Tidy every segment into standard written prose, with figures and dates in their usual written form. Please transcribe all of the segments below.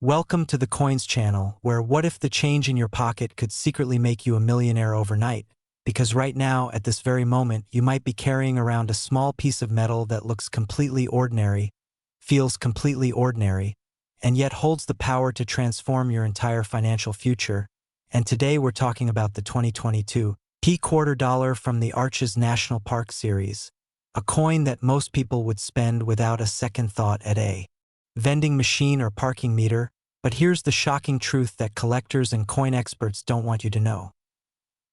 Welcome to the Coins channel, where what if the change in your pocket could secretly make you a millionaire overnight? Because right now, at this very moment, you might be carrying around a small piece of metal that looks completely ordinary, feels completely ordinary, and yet holds the power to transform your entire financial future. And today we're talking about the 2022 P-quarter dollar from the Arches National Park series, a coin that most people would spend without a second thought at a vending machine or parking meter. But here's the shocking truth that collectors and coin experts don't want you to know.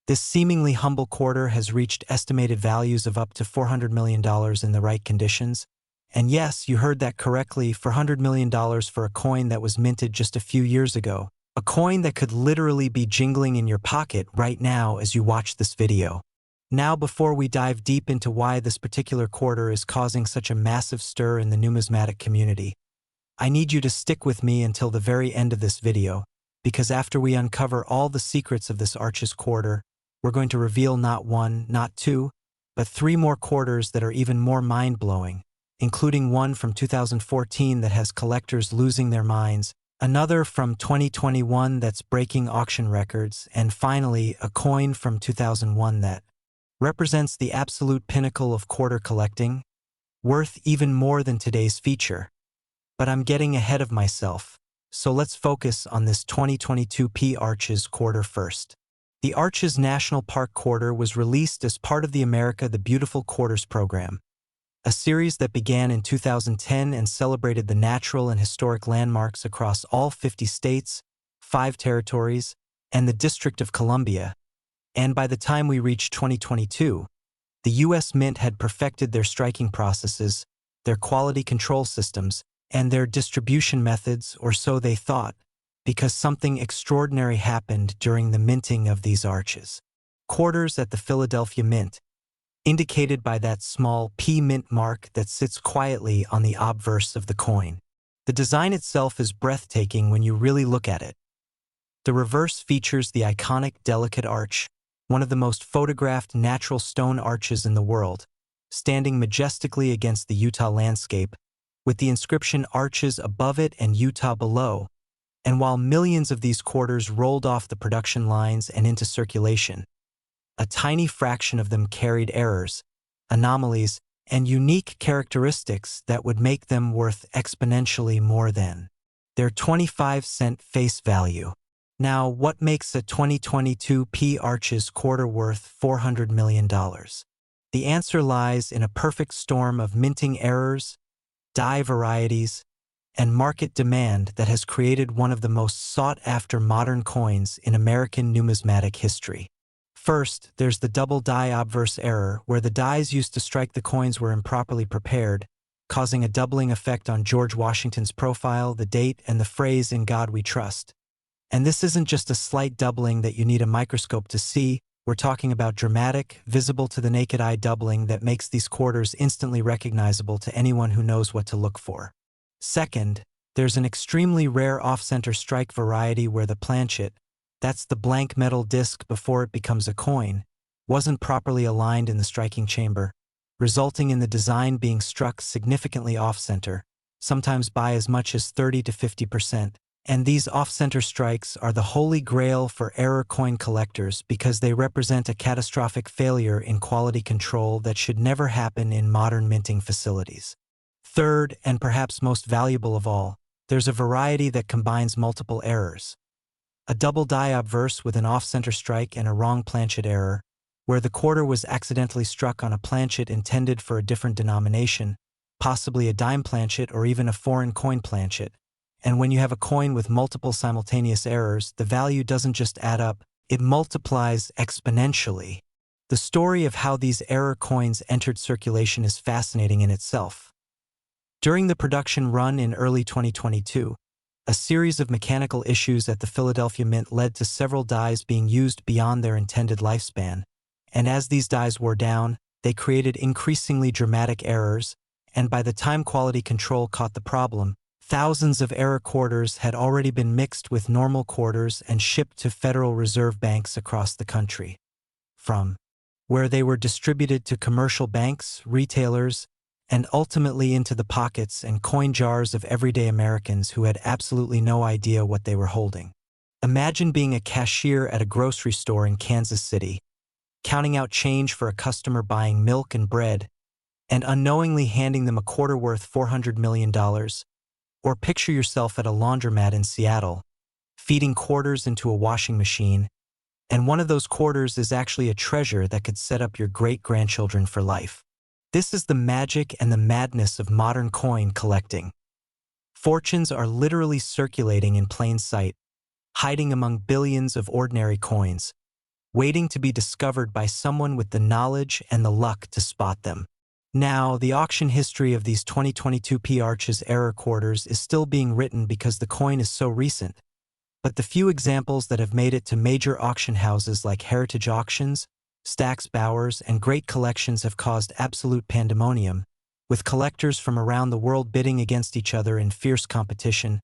This seemingly humble quarter has reached estimated values of up to $400 million in the right conditions. And yes, you heard that correctly, $400 million for a coin that was minted just a few years ago. A coin that could literally be jingling in your pocket right now as you watch this video. Now, before we dive deep into why this particular quarter is causing such a massive stir in the numismatic community, I need you to stick with me until the very end of this video, because after we uncover all the secrets of this Arches quarter, we're going to reveal not one, not two, but three more quarters that are even more mind-blowing, including one from 2014 that has collectors losing their minds, another from 2021 that's breaking auction records, and finally, a coin from 2001 that represents the absolute pinnacle of quarter collecting, worth even more than today's feature. But I'm getting ahead of myself, so let's focus on this 2022 P-Arches quarter first. The Arches National Park quarter was released as part of the America the Beautiful Quarters program, a series that began in 2010 and celebrated the natural and historic landmarks across all 50 states, 5 territories, and the District of Columbia. And by the time we reached 2022, the U.S. Mint had perfected their striking processes, their quality control systems, and their distribution methods, or so they thought, because something extraordinary happened during the minting of these arches. Quarters at the Philadelphia Mint, indicated by that small P mint mark that sits quietly on the obverse of the coin. The design itself is breathtaking when you really look at it. The reverse features the iconic delicate arch, one of the most photographed natural stone arches in the world, standing majestically against the Utah landscape, with the inscription Arches above it and Utah below. And while millions of these quarters rolled off the production lines and into circulation, a tiny fraction of them carried errors, anomalies, and unique characteristics that would make them worth exponentially more than their 25-cent face value. Now, what makes a 2022 P-Arches quarter worth $400 million? The answer lies in a perfect storm of minting errors, die varieties, and market demand that has created one of the most sought-after modern coins in American numismatic history. First, there's the double die obverse error, where the dies used to strike the coins were improperly prepared, causing a doubling effect on George Washington's profile, the date, and the phrase "In God We Trust." And this isn't just a slight doubling that you need a microscope to see. We're talking about dramatic, visible to the naked eye doubling that makes these quarters instantly recognizable to anyone who knows what to look for. Second, there's an extremely rare off-center strike variety where the planchet, that's the blank metal disc before it becomes a coin, wasn't properly aligned in the striking chamber, resulting in the design being struck significantly off-center, sometimes by as much as 30 to 50%. And these off-center strikes are the holy grail for error coin collectors because they represent a catastrophic failure in quality control that should never happen in modern minting facilities. Third, and perhaps most valuable of all, there's a variety that combines multiple errors. A double die obverse with an off-center strike and a wrong planchet error, where the quarter was accidentally struck on a planchet intended for a different denomination, possibly a dime planchet or even a foreign coin planchet. And when you have a coin with multiple simultaneous errors, the value doesn't just add up, it multiplies exponentially. The story of how these error coins entered circulation is fascinating in itself. During the production run in early 2022, a series of mechanical issues at the Philadelphia Mint led to several dies being used beyond their intended lifespan. And as these dies wore down, they created increasingly dramatic errors, and by the time quality control caught the problem, thousands of error quarters had already been mixed with normal quarters and shipped to Federal Reserve banks across the country, from where they were distributed to commercial banks, retailers, and ultimately into the pockets and coin jars of everyday Americans who had absolutely no idea what they were holding. Imagine being a cashier at a grocery store in Kansas City, counting out change for a customer buying milk and bread, and unknowingly handing them a quarter worth $400 million. Or picture yourself at a laundromat in Seattle, feeding quarters into a washing machine, and one of those quarters is actually a treasure that could set up your great-grandchildren for life. This is the magic and the madness of modern coin collecting. Fortunes are literally circulating in plain sight, hiding among billions of ordinary coins, waiting to be discovered by someone with the knowledge and the luck to spot them. Now, the auction history of these 2022 pcgs error quarters is still being written because the coin is so recent, but the few examples that have made it to major auction houses like Heritage Auctions, Stack's Bowers, and Great Collections have caused absolute pandemonium, with collectors from around the world bidding against each other in fierce competition,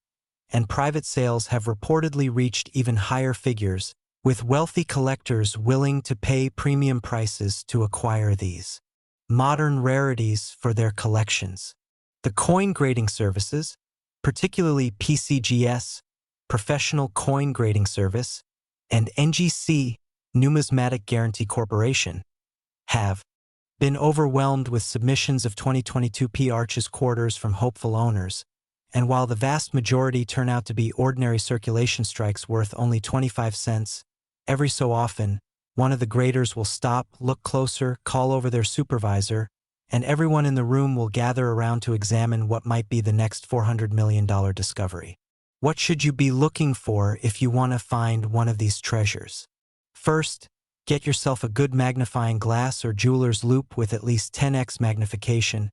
and private sales have reportedly reached even higher figures, with wealthy collectors willing to pay premium prices to acquire these modern rarities for their collections. The coin grading services, particularly pcgs, Professional Coin Grading Service, and NGC, Numismatic Guarantee Corporation, have been overwhelmed with submissions of 2022 pcgs quarters from hopeful owners, and while the vast majority turn out to be ordinary circulation strikes worth only 25 cents, every so often, one of the graders will stop, look closer, call over their supervisor, and everyone in the room will gather around to examine what might be the next $400 million discovery. What should you be looking for if you want to find one of these treasures? First, get yourself a good magnifying glass or jeweler's loupe with at least 10x magnification,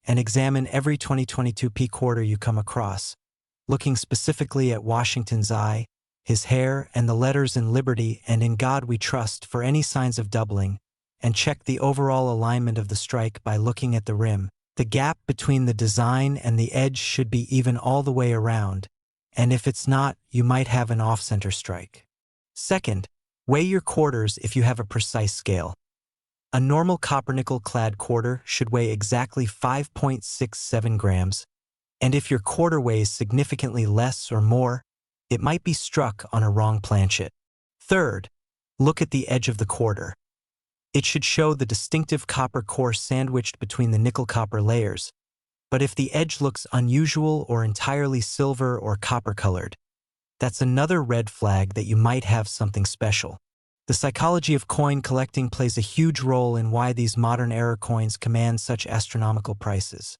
and examine every 2022 p quarter you come across, looking specifically at Washington's eye, his hair, and the letters in Liberty and In God We Trust for any signs of doubling, and check the overall alignment of the strike by looking at the rim. The gap between the design and the edge should be even all the way around, and if it's not, you might have an off-center strike. Second, weigh your quarters if you have a precise scale. A normal copper-nickel-clad quarter should weigh exactly 5.67 grams, and if your quarter weighs significantly less or more, it might be struck on a wrong planchet. Third, look at the edge of the quarter. It should show the distinctive copper core sandwiched between the nickel-copper layers, but if the edge looks unusual or entirely silver or copper-colored, that's another red flag that you might have something special. The psychology of coin collecting plays a huge role in why these modern era coins command such astronomical prices.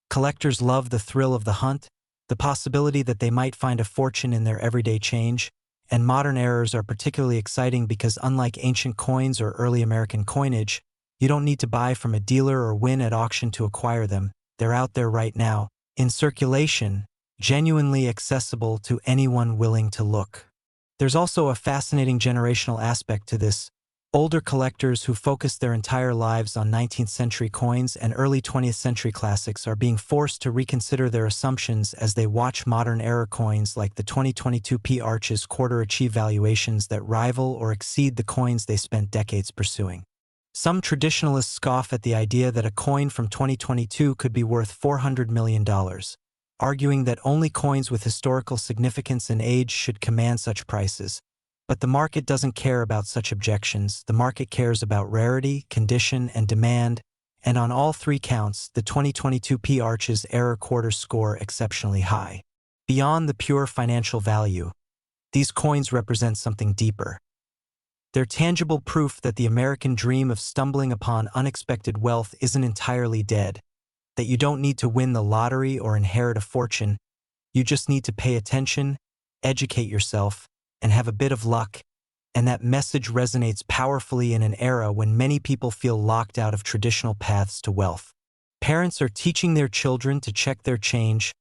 Collectors love the thrill of the hunt, the possibility that they might find a fortune in their everyday change, and modern errors are particularly exciting because unlike ancient coins or early American coinage, you don't need to buy from a dealer or win at auction to acquire them. They're out there right now, in circulation, genuinely accessible to anyone willing to look. There's also a fascinating generational aspect to this. Older collectors who focused their entire lives on 19th century coins and early 20th century classics are being forced to reconsider their assumptions as they watch modern era coins like the 2022 pcgs quarter achieve valuations that rival or exceed the coins they spent decades pursuing. Some traditionalists scoff at the idea that a coin from 2022 could be worth $400 million, arguing that only coins with historical significance and age should command such prices. But the market doesn't care about such objections. The market cares about rarity, condition, and demand, and on all three counts, the 2022 pcgs error quarter score exceptionally high. Beyond the pure financial value, these coins represent something deeper. They're tangible proof that the American dream of stumbling upon unexpected wealth isn't entirely dead, that you don't need to win the lottery or inherit a fortune. You just need to pay attention, educate yourself, and have a bit of luck, and that message resonates powerfully in an era when many people feel locked out of traditional paths to wealth. Parents are teaching their children to check their change.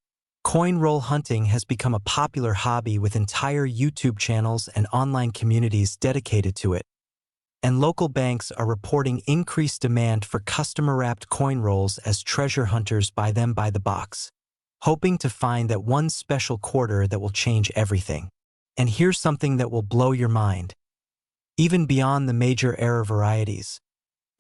Coin roll hunting has become a popular hobby with entire YouTube channels and online communities dedicated to it. And local banks are reporting increased demand for customer-wrapped coin rolls as treasure hunters buy them by the box, hoping to find that one special quarter that will change everything. And here's something that will blow your mind. Even beyond the major error varieties,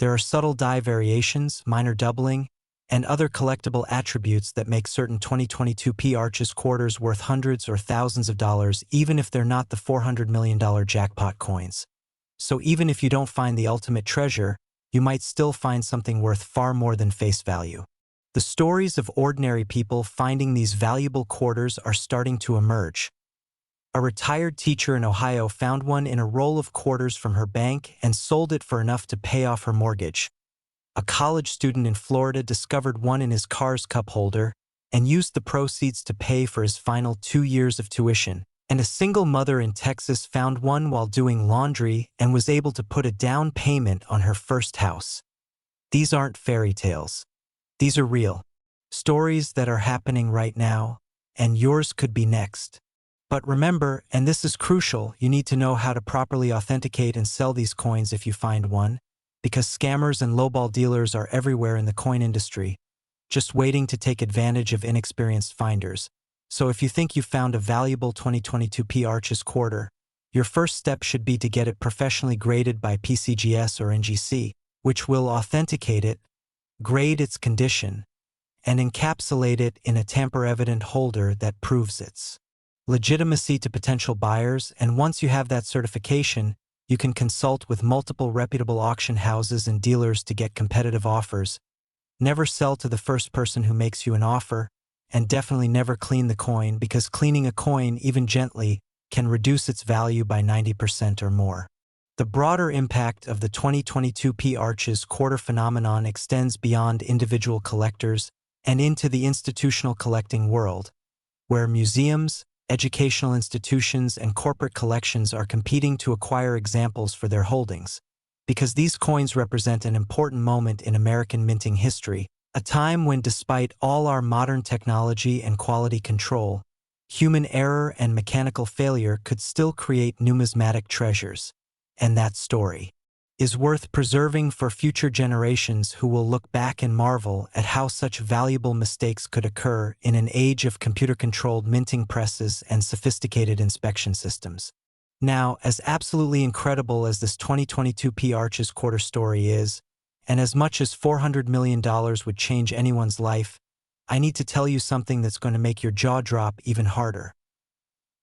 there are subtle die variations, minor doubling, and other collectible attributes that make certain 2022 P Arches quarters worth hundreds or thousands of dollars, even if they're not the $400 million jackpot coins. So even if you don't find the ultimate treasure, you might still find something worth far more than face value. The stories of ordinary people finding these valuable quarters are starting to emerge. A retired teacher in Ohio found one in a roll of quarters from her bank and sold it for enough to pay off her mortgage. A college student in Florida discovered one in his car's cup holder and used the proceeds to pay for his final 2 years of tuition. And a single mother in Texas found one while doing laundry and was able to put a down payment on her first house. These aren't fairy tales. These are real. Stories that are happening right now, and yours could be next. But remember, and this is crucial, you need to know how to properly authenticate and sell these coins if you find one, because scammers and lowball dealers are everywhere in the coin industry, just waiting to take advantage of inexperienced finders. So if you think you found a valuable 2022 P Arches quarter, your first step should be to get it professionally graded by pcgs or NGC, which will authenticate it, grade its condition, and encapsulate it in a tamper-evident holder that proves its legitimacy to potential buyers. And once you have that certification, you can consult with multiple reputable auction houses and dealers to get competitive offers. Never sell to the first person who makes you an offer, and definitely never clean the coin, because cleaning a coin, even gently, can reduce its value by 90% or more. The broader impact of the 2022 P Arches quarter phenomenon extends beyond individual collectors and into the institutional collecting world, where museums, educational institutions, and corporate collections are competing to acquire examples for their holdings, because these coins represent an important moment in American minting history, a time when, despite all our modern technology and quality control, human error and mechanical failure could still create numismatic treasures. And that story is worth preserving for future generations who will look back and marvel at how such valuable mistakes could occur in an age of computer-controlled minting presses and sophisticated inspection systems. Now, as absolutely incredible as this 2022 P Arches quarter story is, and as much as $400 million would change anyone's life, I need to tell you something that's going to make your jaw drop even harder.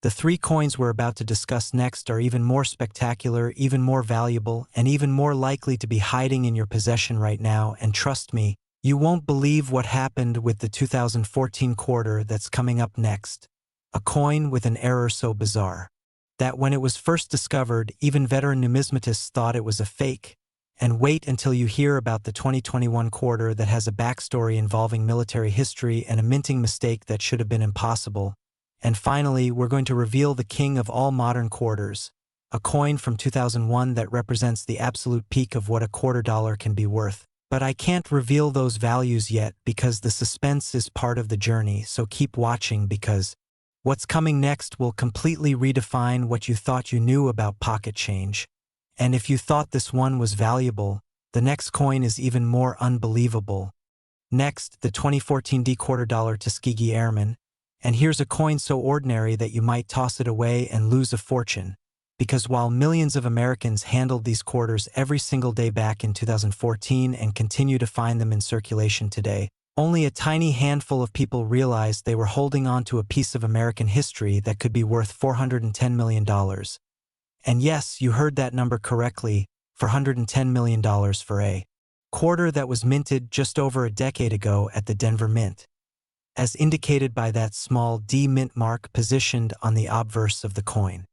The 3 coins we're about to discuss next are even more spectacular, even more valuable, and even more likely to be hiding in your possession right now, and trust me, you won't believe what happened with the 2014 quarter that's coming up next. A coin with an error so bizarre that when it was first discovered, even veteran numismatists thought it was a fake. And wait until you hear about the 2021 quarter that has a backstory involving military history and a minting mistake that should have been impossible. And finally, we're going to reveal the king of all modern quarters, a coin from 2001 that represents the absolute peak of what a $quarter can be worth. But I can't reveal those values yet because the suspense is part of the journey, so keep watching, because what's coming next will completely redefine what you thought you knew about pocket change. And if you thought this one was valuable, the next coin is even more unbelievable. Next, the 2014 $quarter Tuskegee Airmen. And here's a coin so ordinary that you might toss it away and lose a fortune. Because while millions of Americans handled these quarters every single day back in 2014 and continue to find them in circulation today, only a tiny handful of people realized they were holding on to a piece of American history that could be worth $410 million. And yes, you heard that number correctly, $410 million for a quarter that was minted just over a decade ago at the Denver Mint, as indicated by that small D mint mark positioned on the obverse of the coin.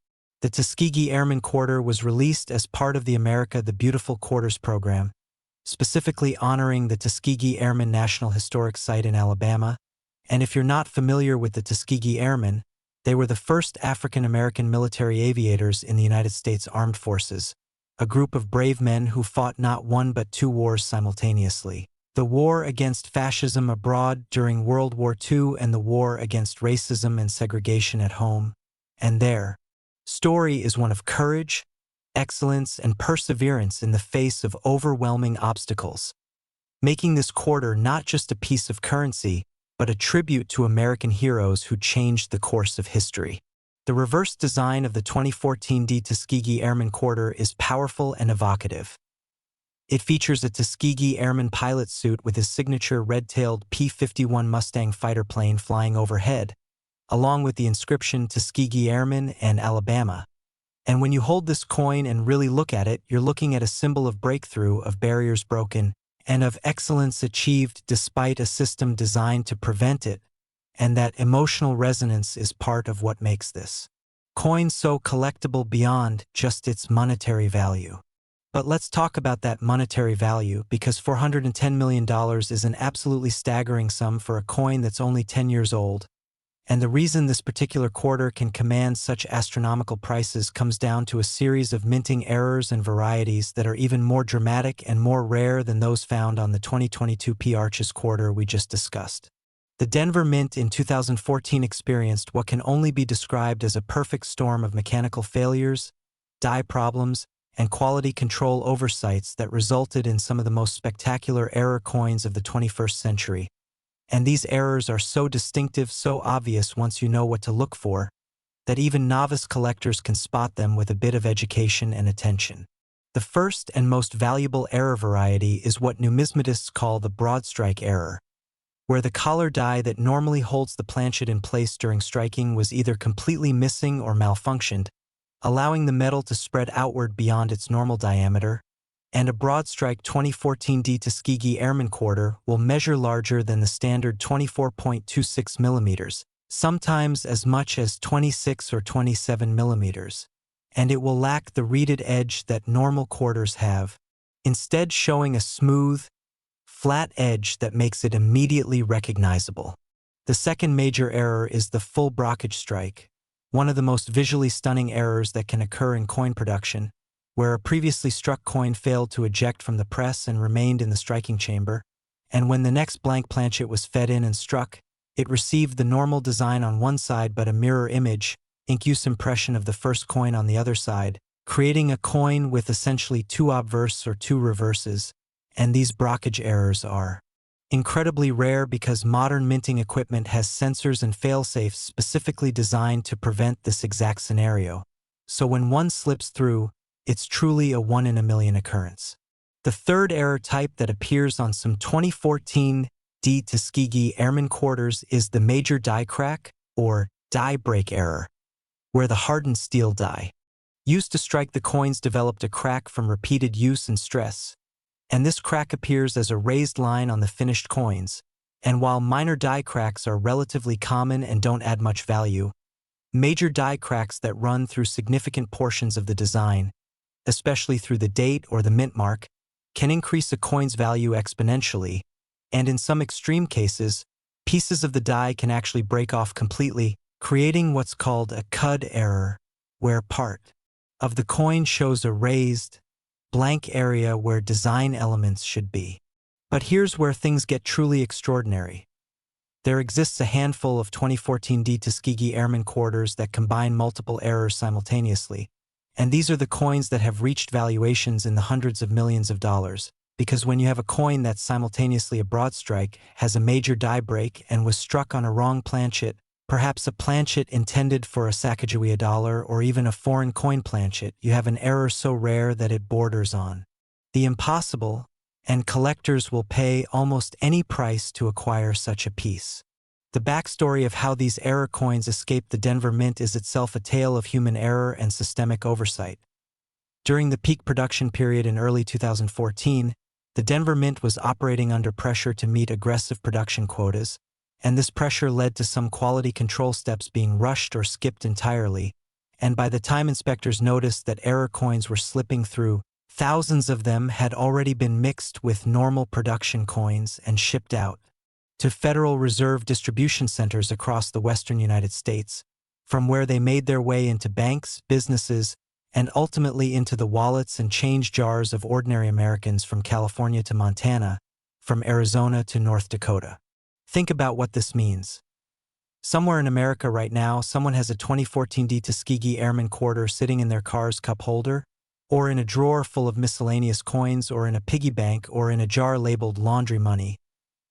The Tuskegee Airmen quarter was released as part of the America the Beautiful Quarters program, specifically honoring the Tuskegee Airmen National Historic Site in Alabama. And if you're not familiar with the Tuskegee Airmen, they were the first African-American military aviators in the United States Armed Forces, a group of brave men who fought not one but 2 wars simultaneously: the war against fascism abroad during World War II and the war against racism and segregation at home. And their story is one of courage, excellence, and perseverance in the face of overwhelming obstacles, making this quarter not just a piece of currency, but a tribute to American heroes who changed the course of history. The reverse design of the 2014 Tuskegee Airmen quarter is powerful and evocative. It features a Tuskegee airman pilot suit with his signature red-tailed P-51 Mustang fighter plane flying overhead, along with the inscription Tuskegee Airmen and Alabama. And when you hold this coin and really look at it, you're looking at a symbol of breakthrough, of barriers broken, and of excellence achieved despite a system designed to prevent it, and that emotional resonance is part of what makes this coin so collectible beyond just its monetary value. But let's talk about that monetary value, because $410 million is an absolutely staggering sum for a coin that's only 10 years old. And the reason this particular quarter can command such astronomical prices comes down to a series of minting errors and varieties that are even more dramatic and more rare than those found on the 2022 P-Arches quarter we just discussed. The Denver Mint in 2014 experienced what can only be described as a perfect storm of mechanical failures, die problems, and quality control oversights that resulted in some of the most spectacular error coins of the 21st century. And these errors are so distinctive, so obvious once you know what to look for, that even novice collectors can spot them with a bit of education and attention. The first and most valuable error variety is what numismatists call the broadstrike error, where the collar die that normally holds the planchet in place during striking was either completely missing or malfunctioned, allowing the metal to spread outward beyond its normal diameter, and a broadstrike 2014 Tuskegee Airman quarter will measure larger than the standard 24.26 millimeters, sometimes as much as 26 or 27 millimeters, and it will lack the reeded edge that normal quarters have, instead showing a smooth, flat edge that makes it immediately recognizable. The second major error is the full brockage strike, one of the most visually stunning errors that can occur in coin production, where a previously struck coin failed to eject from the press and remained in the striking chamber, and when the next blank planchet was fed in and struck, it received the normal design on one side but a mirror image, ink-use impression of the first coin on the other side, creating a coin with essentially two obverse or two reverses, and these brockage errors are incredibly rare because modern minting equipment has sensors and failsafes specifically designed to prevent this exact scenario. So when one slips through, it's truly a 1 in a million occurrence. The third error type that appears on some 2014 Tuskegee Airman quarters is the major die crack, or die break error, where the hardened steel die used to strike the coins developed a crack from repeated use and stress, and this crack appears as a raised line on the finished coins. And while minor die cracks are relatively common and don't add much value, major die cracks that run through significant portions of the design, especially through the date or the mint mark, can increase a coin's value exponentially, and in some extreme cases, pieces of the die can actually break off completely, creating what's called a cud error, where part of the coin shows a raised, blank area where design elements should be. But here's where things get truly extraordinary. There exists a handful of 2014 Tuskegee Airman quarters that combine multiple errors simultaneously, and these are the coins that have reached valuations in the hundreds of millions of dollars, because when you have a coin that's simultaneously a broadstrike, has a major die break, and was struck on a wrong planchet, perhaps a planchet intended for a Sacagawea dollar or even a foreign coin planchet, you have an error so rare that it borders on the impossible, and collectors will pay almost any price to acquire such a piece. The backstory of how these error coins escaped the Denver Mint is itself a tale of human error and systemic oversight. During the peak production period in early 2014, the Denver Mint was operating under pressure to meet aggressive production quotas, and this pressure led to some quality control steps being rushed or skipped entirely, and by the time inspectors noticed that error coins were slipping through, thousands of them had already been mixed with normal production coins and shipped out to Federal Reserve distribution centers across the western United States, from where they made their way into banks, businesses, and ultimately into the wallets and change jars of ordinary Americans from California to Montana, from Arizona to North Dakota. Think about what this means. Somewhere in America right now, someone has a 2014 Tuskegee Airman quarter sitting in their car's cup holder, or in a drawer full of miscellaneous coins, or in a piggy bank, or in a jar labeled laundry money,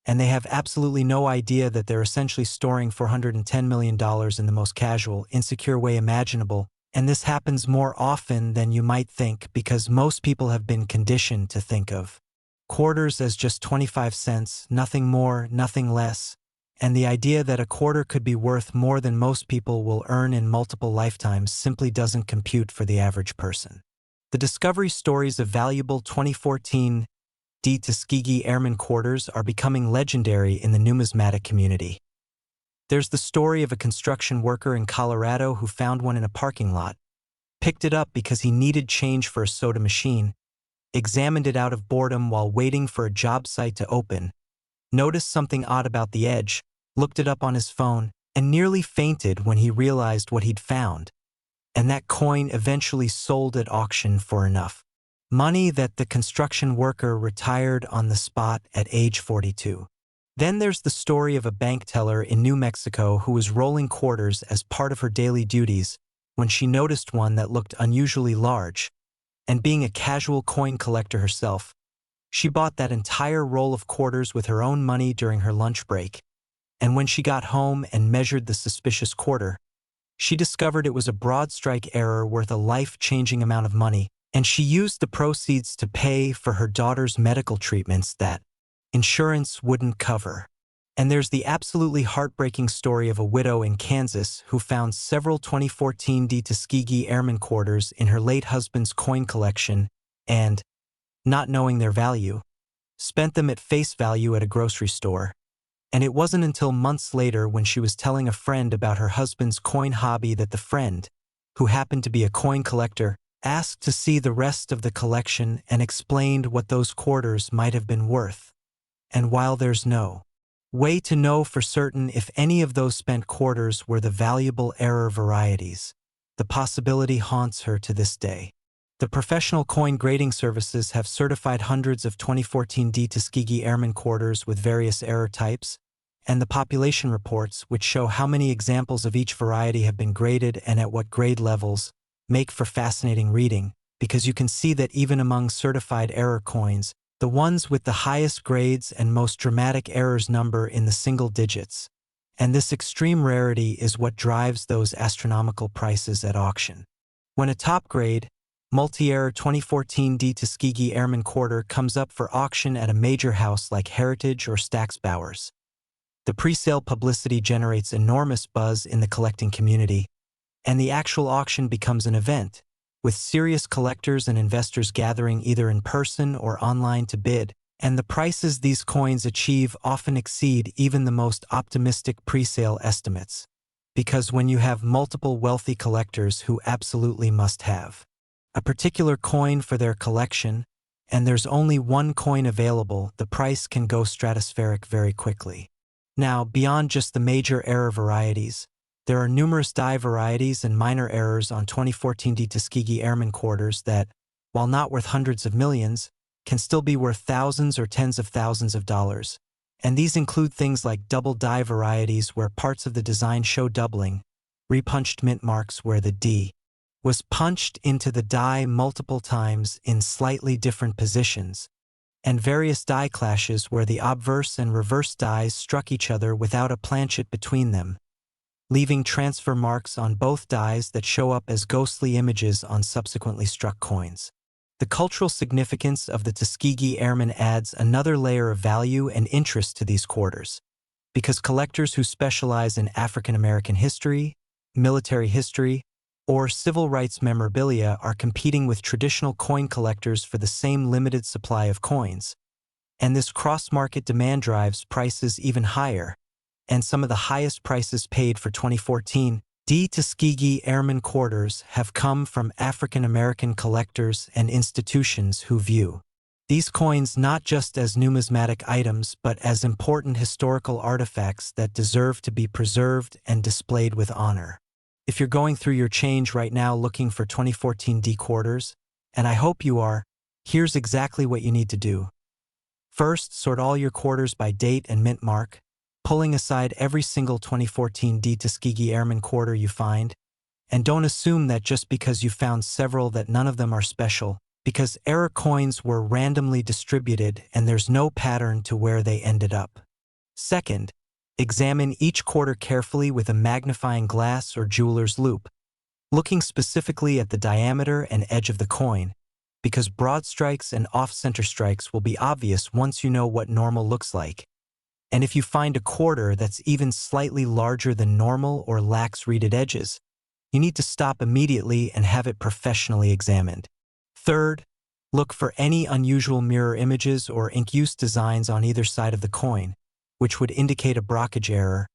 and they have absolutely no idea that they're essentially storing $410 million in the most casual, insecure way imaginable, And this happens more often than you might think because most people have been conditioned to think of quarters as just 25 cents, nothing more, nothing less, and the idea that a quarter could be worth more than most people will earn in multiple lifetimes simply doesn't compute for the average person. The discovery stories of valuable 2014 Tuskegee airmen quarters are becoming legendary in the numismatic community. There's the story of a construction worker in Colorado who found one in a parking lot, picked it up because he needed change for a soda machine, examined it out of boredom while waiting for a job site to open, noticed something odd about the edge, looked it up on his phone, and nearly fainted when he realized what he'd found. And that coin eventually sold at auction for enough money that the construction worker retired on the spot at age 42. Then there's the story of a bank teller in New Mexico who was rolling quarters as part of her daily duties when she noticed one that looked unusually large, and being a casual coin collector herself, she bought that entire roll of quarters with her own money during her lunch break, and when she got home and measured the suspicious quarter, she discovered it was a broadstrike error worth a life-changing amount of money, and she used the proceeds to pay for her daughter's medical treatments that insurance wouldn't cover. And there's the absolutely heartbreaking story of a widow in Kansas who found several 2014 Tuskegee airmen quarters in her late husband's coin collection and, not knowing their value, spent them at face value at a grocery store. And it wasn't until months later when she was telling a friend about her husband's coin hobby that the friend, who happened to be a coin collector, asked to see the rest of the collection and explained what those quarters might have been worth. And while there's no way to know for certain if any of those spent quarters were the valuable error varieties, the possibility haunts her to this day. The professional coin grading services have certified hundreds of 2014 Tuskegee airmen quarters with various error types, and the population reports, which show how many examples of each variety have been graded and at what grade levels, make for fascinating reading, because you can see that even among certified error coins, the ones with the highest grades and most dramatic errors number in the single digits. And this extreme rarity is what drives those astronomical prices at auction. When a top-grade, multi-error 2014 Tuskegee airmen quarter comes up for auction at a major house like Heritage or Stack's Bowers, the pre-sale publicity generates enormous buzz in the collecting community, and the actual auction becomes an event, with serious collectors and investors gathering either in person or online to bid, and the prices these coins achieve often exceed even the most optimistic pre-sale estimates. Because when you have multiple wealthy collectors who absolutely must have a particular coin for their collection, and there's only one coin available, the price can go stratospheric very quickly. Now, beyond just the major error varieties, there are numerous die varieties and minor errors on 2014 Tuskegee airmen quarters that, while not worth hundreds of millions, can still be worth thousands or tens of thousands of dollars. And these include things like double die varieties where parts of the design show doubling, repunched mint marks where the D was punched into the die multiple times in slightly different positions, and various die clashes where the obverse and reverse dies struck each other without a planchet between them, leaving transfer marks on both dies that show up as ghostly images on subsequently struck coins. The cultural significance of the Tuskegee airmen adds another layer of value and interest to these quarters, because collectors who specialize in African American history, military history, or civil rights memorabilia are competing with traditional coin collectors for the same limited supply of coins. And this cross-market demand drives prices even higher, and some of the highest prices paid for 2014 Tuskegee airmen quarters have come from African American collectors and institutions who view these coins not just as numismatic items but as important historical artifacts that deserve to be preserved and displayed with honor. If you're going through your change right now looking for 2014 quarters, and I hope you are, here's exactly what you need to do. First, sort all your quarters by date and mint mark, pulling aside every single 2014 Tuskegee airmen quarter you find, and don't assume that just because you found several that none of them are special, because error coins were randomly distributed and there's no pattern to where they ended up. Second, examine each quarter carefully with a magnifying glass or jeweler's loupe. looking specifically at the diameter and edge of the coin, because broad strikes and off-center strikes will be obvious once you know what normal looks like. And if you find a quarter that's even slightly larger than normal or lacks reeded edges, you need to stop immediately and have it professionally examined. Third, look for any unusual mirror images or ink-use designs on either side of the coin, which would indicate a blockage error,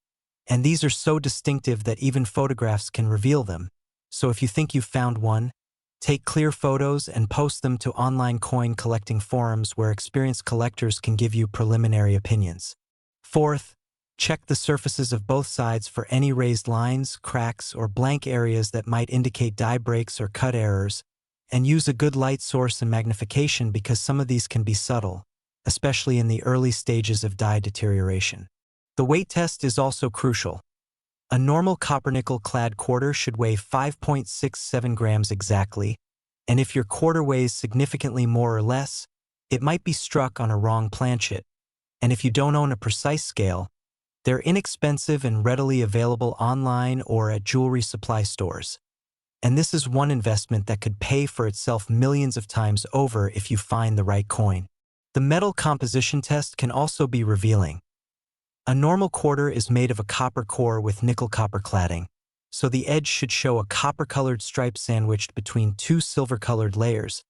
and these are so distinctive that even photographs can reveal them. So if you think you've found one, take clear photos and post them to online coin collecting forums where experienced collectors can give you preliminary opinions. Fourth, check the surfaces of both sides for any raised lines, cracks, or blank areas that might indicate die breaks or cut errors, and use a good light source and magnification because some of these can be subtle, especially in the early stages of die deterioration. The weight test is also crucial. A normal copper-nickel-clad quarter should weigh 5.67 grams exactly, and if your quarter weighs significantly more or less, it might be struck on a wrong planchet. And if you don't own a precise scale, they're inexpensive and readily available online or at jewelry supply stores. And this is one investment that could pay for itself millions of times over if you find the right coin. The metal composition test can also be revealing. A normal quarter is made of a copper core with nickel-copper cladding, so the edge should show a copper-colored stripe sandwiched between two silver-colored layers.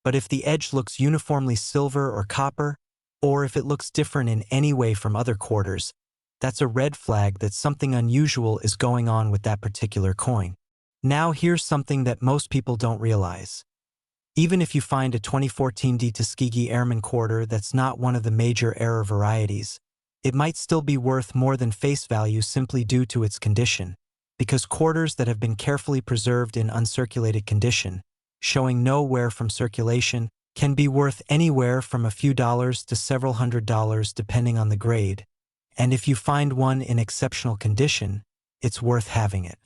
But if the edge looks uniformly silver or copper, or if it looks different in any way from other quarters, that's a red flag that something unusual is going on with that particular coin. Now here's something that most people don't realize. Even if you find a 2014 Tuskegee Airman quarter that's not one of the major error varieties, it might still be worth more than face value simply due to its condition, because quarters that have been carefully preserved in uncirculated condition, showing no wear from circulation, can be worth anywhere from a few dollars to several $100s depending on the grade. And if you find one in exceptional condition, it's worth having it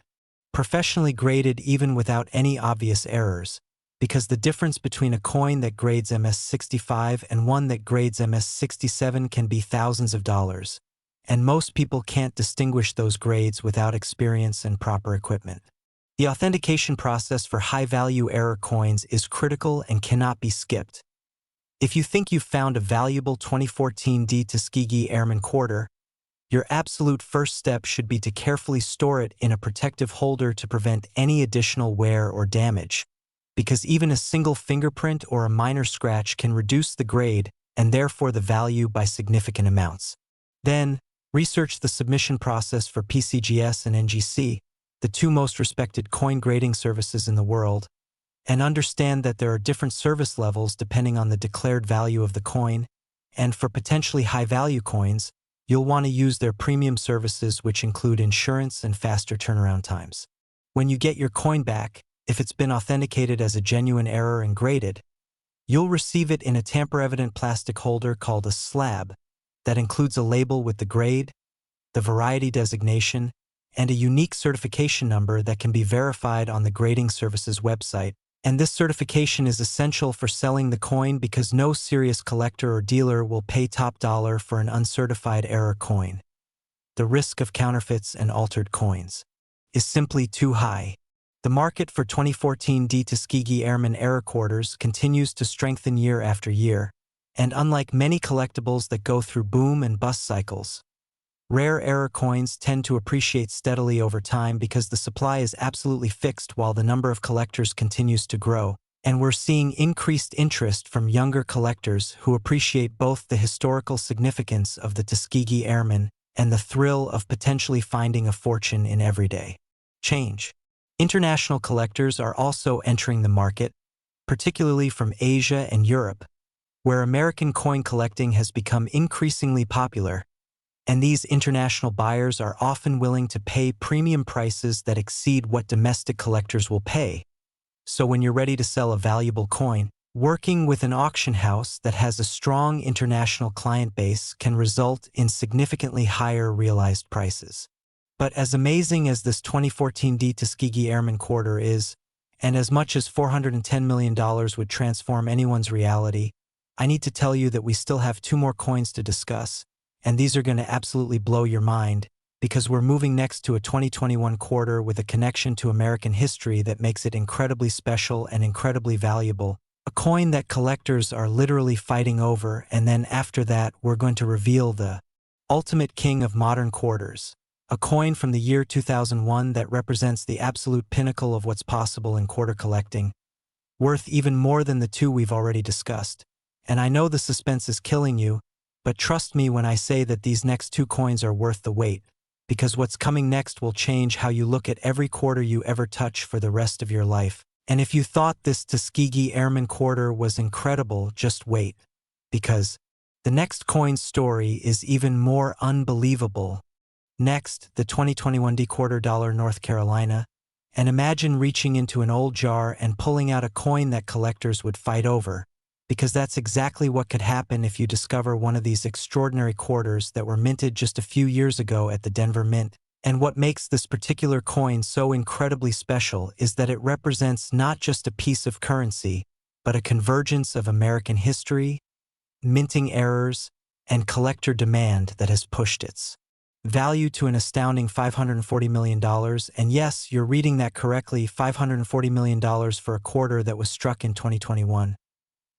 professionally graded even without any obvious errors, because the difference between a coin that grades MS-65 and one that grades MS-67 can be thousands of dollars, and most people can't distinguish those grades without experience and proper equipment. The authentication process for high-value error coins is critical and cannot be skipped. If you think you've found a valuable 2014 Tuskegee Airman quarter, your absolute first step should be to carefully store it in a protective holder to prevent any additional wear or damage, because even a single fingerprint or a minor scratch can reduce the grade and therefore the value by significant amounts. Then, research the submission process for pcgs and NGC, the two most respected coin grading services in the world, and understand that there are different service levels depending on the declared value of the coin, and for potentially high-value coins, you'll want to use their premium services which include insurance and faster turnaround times. When you get your coin back, if it's been authenticated as a genuine error and graded, you'll receive it in a tamper-evident plastic holder called a slab that includes a label with the grade, the variety designation, and a unique certification number that can be verified on the grading service's website. And this certification is essential for selling the coin because no serious collector or dealer will pay top dollar for an uncertified error coin. The risk of counterfeits and altered coins is simply too high. The market for 2014 Tuskegee Airman error quarters continues to strengthen year after year, and unlike many collectibles that go through boom and bust cycles, rare error coins tend to appreciate steadily over time because the supply is absolutely fixed while the number of collectors continues to grow, and we're seeing increased interest from younger collectors who appreciate both the historical significance of the Tuskegee Airman and the thrill of potentially finding a fortune in everyday change. International collectors are also entering the market, particularly from Asia and Europe, where American coin collecting has become increasingly popular, and these international buyers are often willing to pay premium prices that exceed what domestic collectors will pay. So when you're ready to sell a valuable coin, working with an auction house that has a strong international client base can result in significantly higher realized prices. But as amazing as this 2014 Tuskegee Airman quarter is, and as much as $410 million would transform anyone's reality, I need to tell you that we still have two more coins to discuss, and these are going to absolutely blow your mind, because we're moving next to a 2021 quarter with a connection to American history that makes it incredibly special and incredibly valuable. A coin that collectors are literally fighting over, and then after that, we're going to reveal the ultimate king of modern quarters. A coin from the year 2001 that represents the absolute pinnacle of what's possible in quarter collecting, worth even more than the two we've already discussed. And I know the suspense is killing you, but trust me when I say that these next two coins are worth the wait, because what's coming next will change how you look at every quarter you ever touch for the rest of your life. And if you thought this Tuskegee Airman quarter was incredible, just wait, because the next coin's story is even more unbelievable. Next, the 2021 quarter dollar North Carolina, and imagine reaching into an old jar and pulling out a coin that collectors would fight over, because that's exactly what could happen if you discover one of these extraordinary quarters that were minted just a few years ago at the Denver Mint. And what makes this particular coin so incredibly special is that it represents not just a piece of currency, but a convergence of American history, minting errors, and collector demand that has pushed its value to an astounding $540 million. And yes, you're reading that correctly, $540 million for a quarter that was struck in 2021.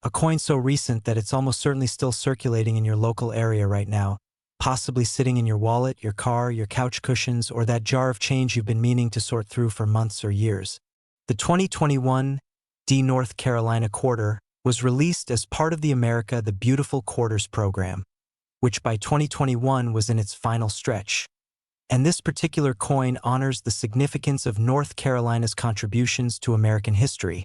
A coin so recent that it's almost certainly still circulating in your local area right now, possibly sitting in your wallet, your car, your couch cushions, or that jar of change you've been meaning to sort through for months or years. The 2021 North Carolina quarter was released as part of the America the Beautiful Quarters program, which by 2021 was in its final stretch. And this particular coin honors the significance of North Carolina's contributions to American history,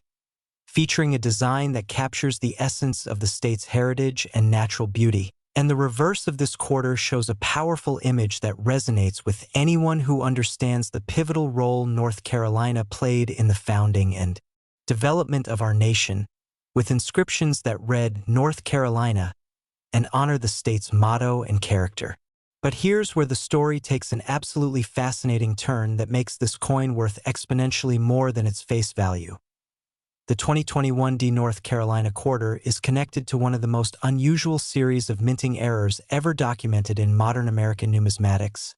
featuring a design that captures the essence of the state's heritage and natural beauty. And the reverse of this quarter shows a powerful image that resonates with anyone who understands the pivotal role North Carolina played in the founding and development of our nation, with inscriptions that read North Carolina and honor the state's motto and character. But here's where the story takes an absolutely fascinating turn that makes this coin worth exponentially more than its face value. The 2021 North Carolina quarter is connected to one of the most unusual series of minting errors ever documented in modern American numismatics.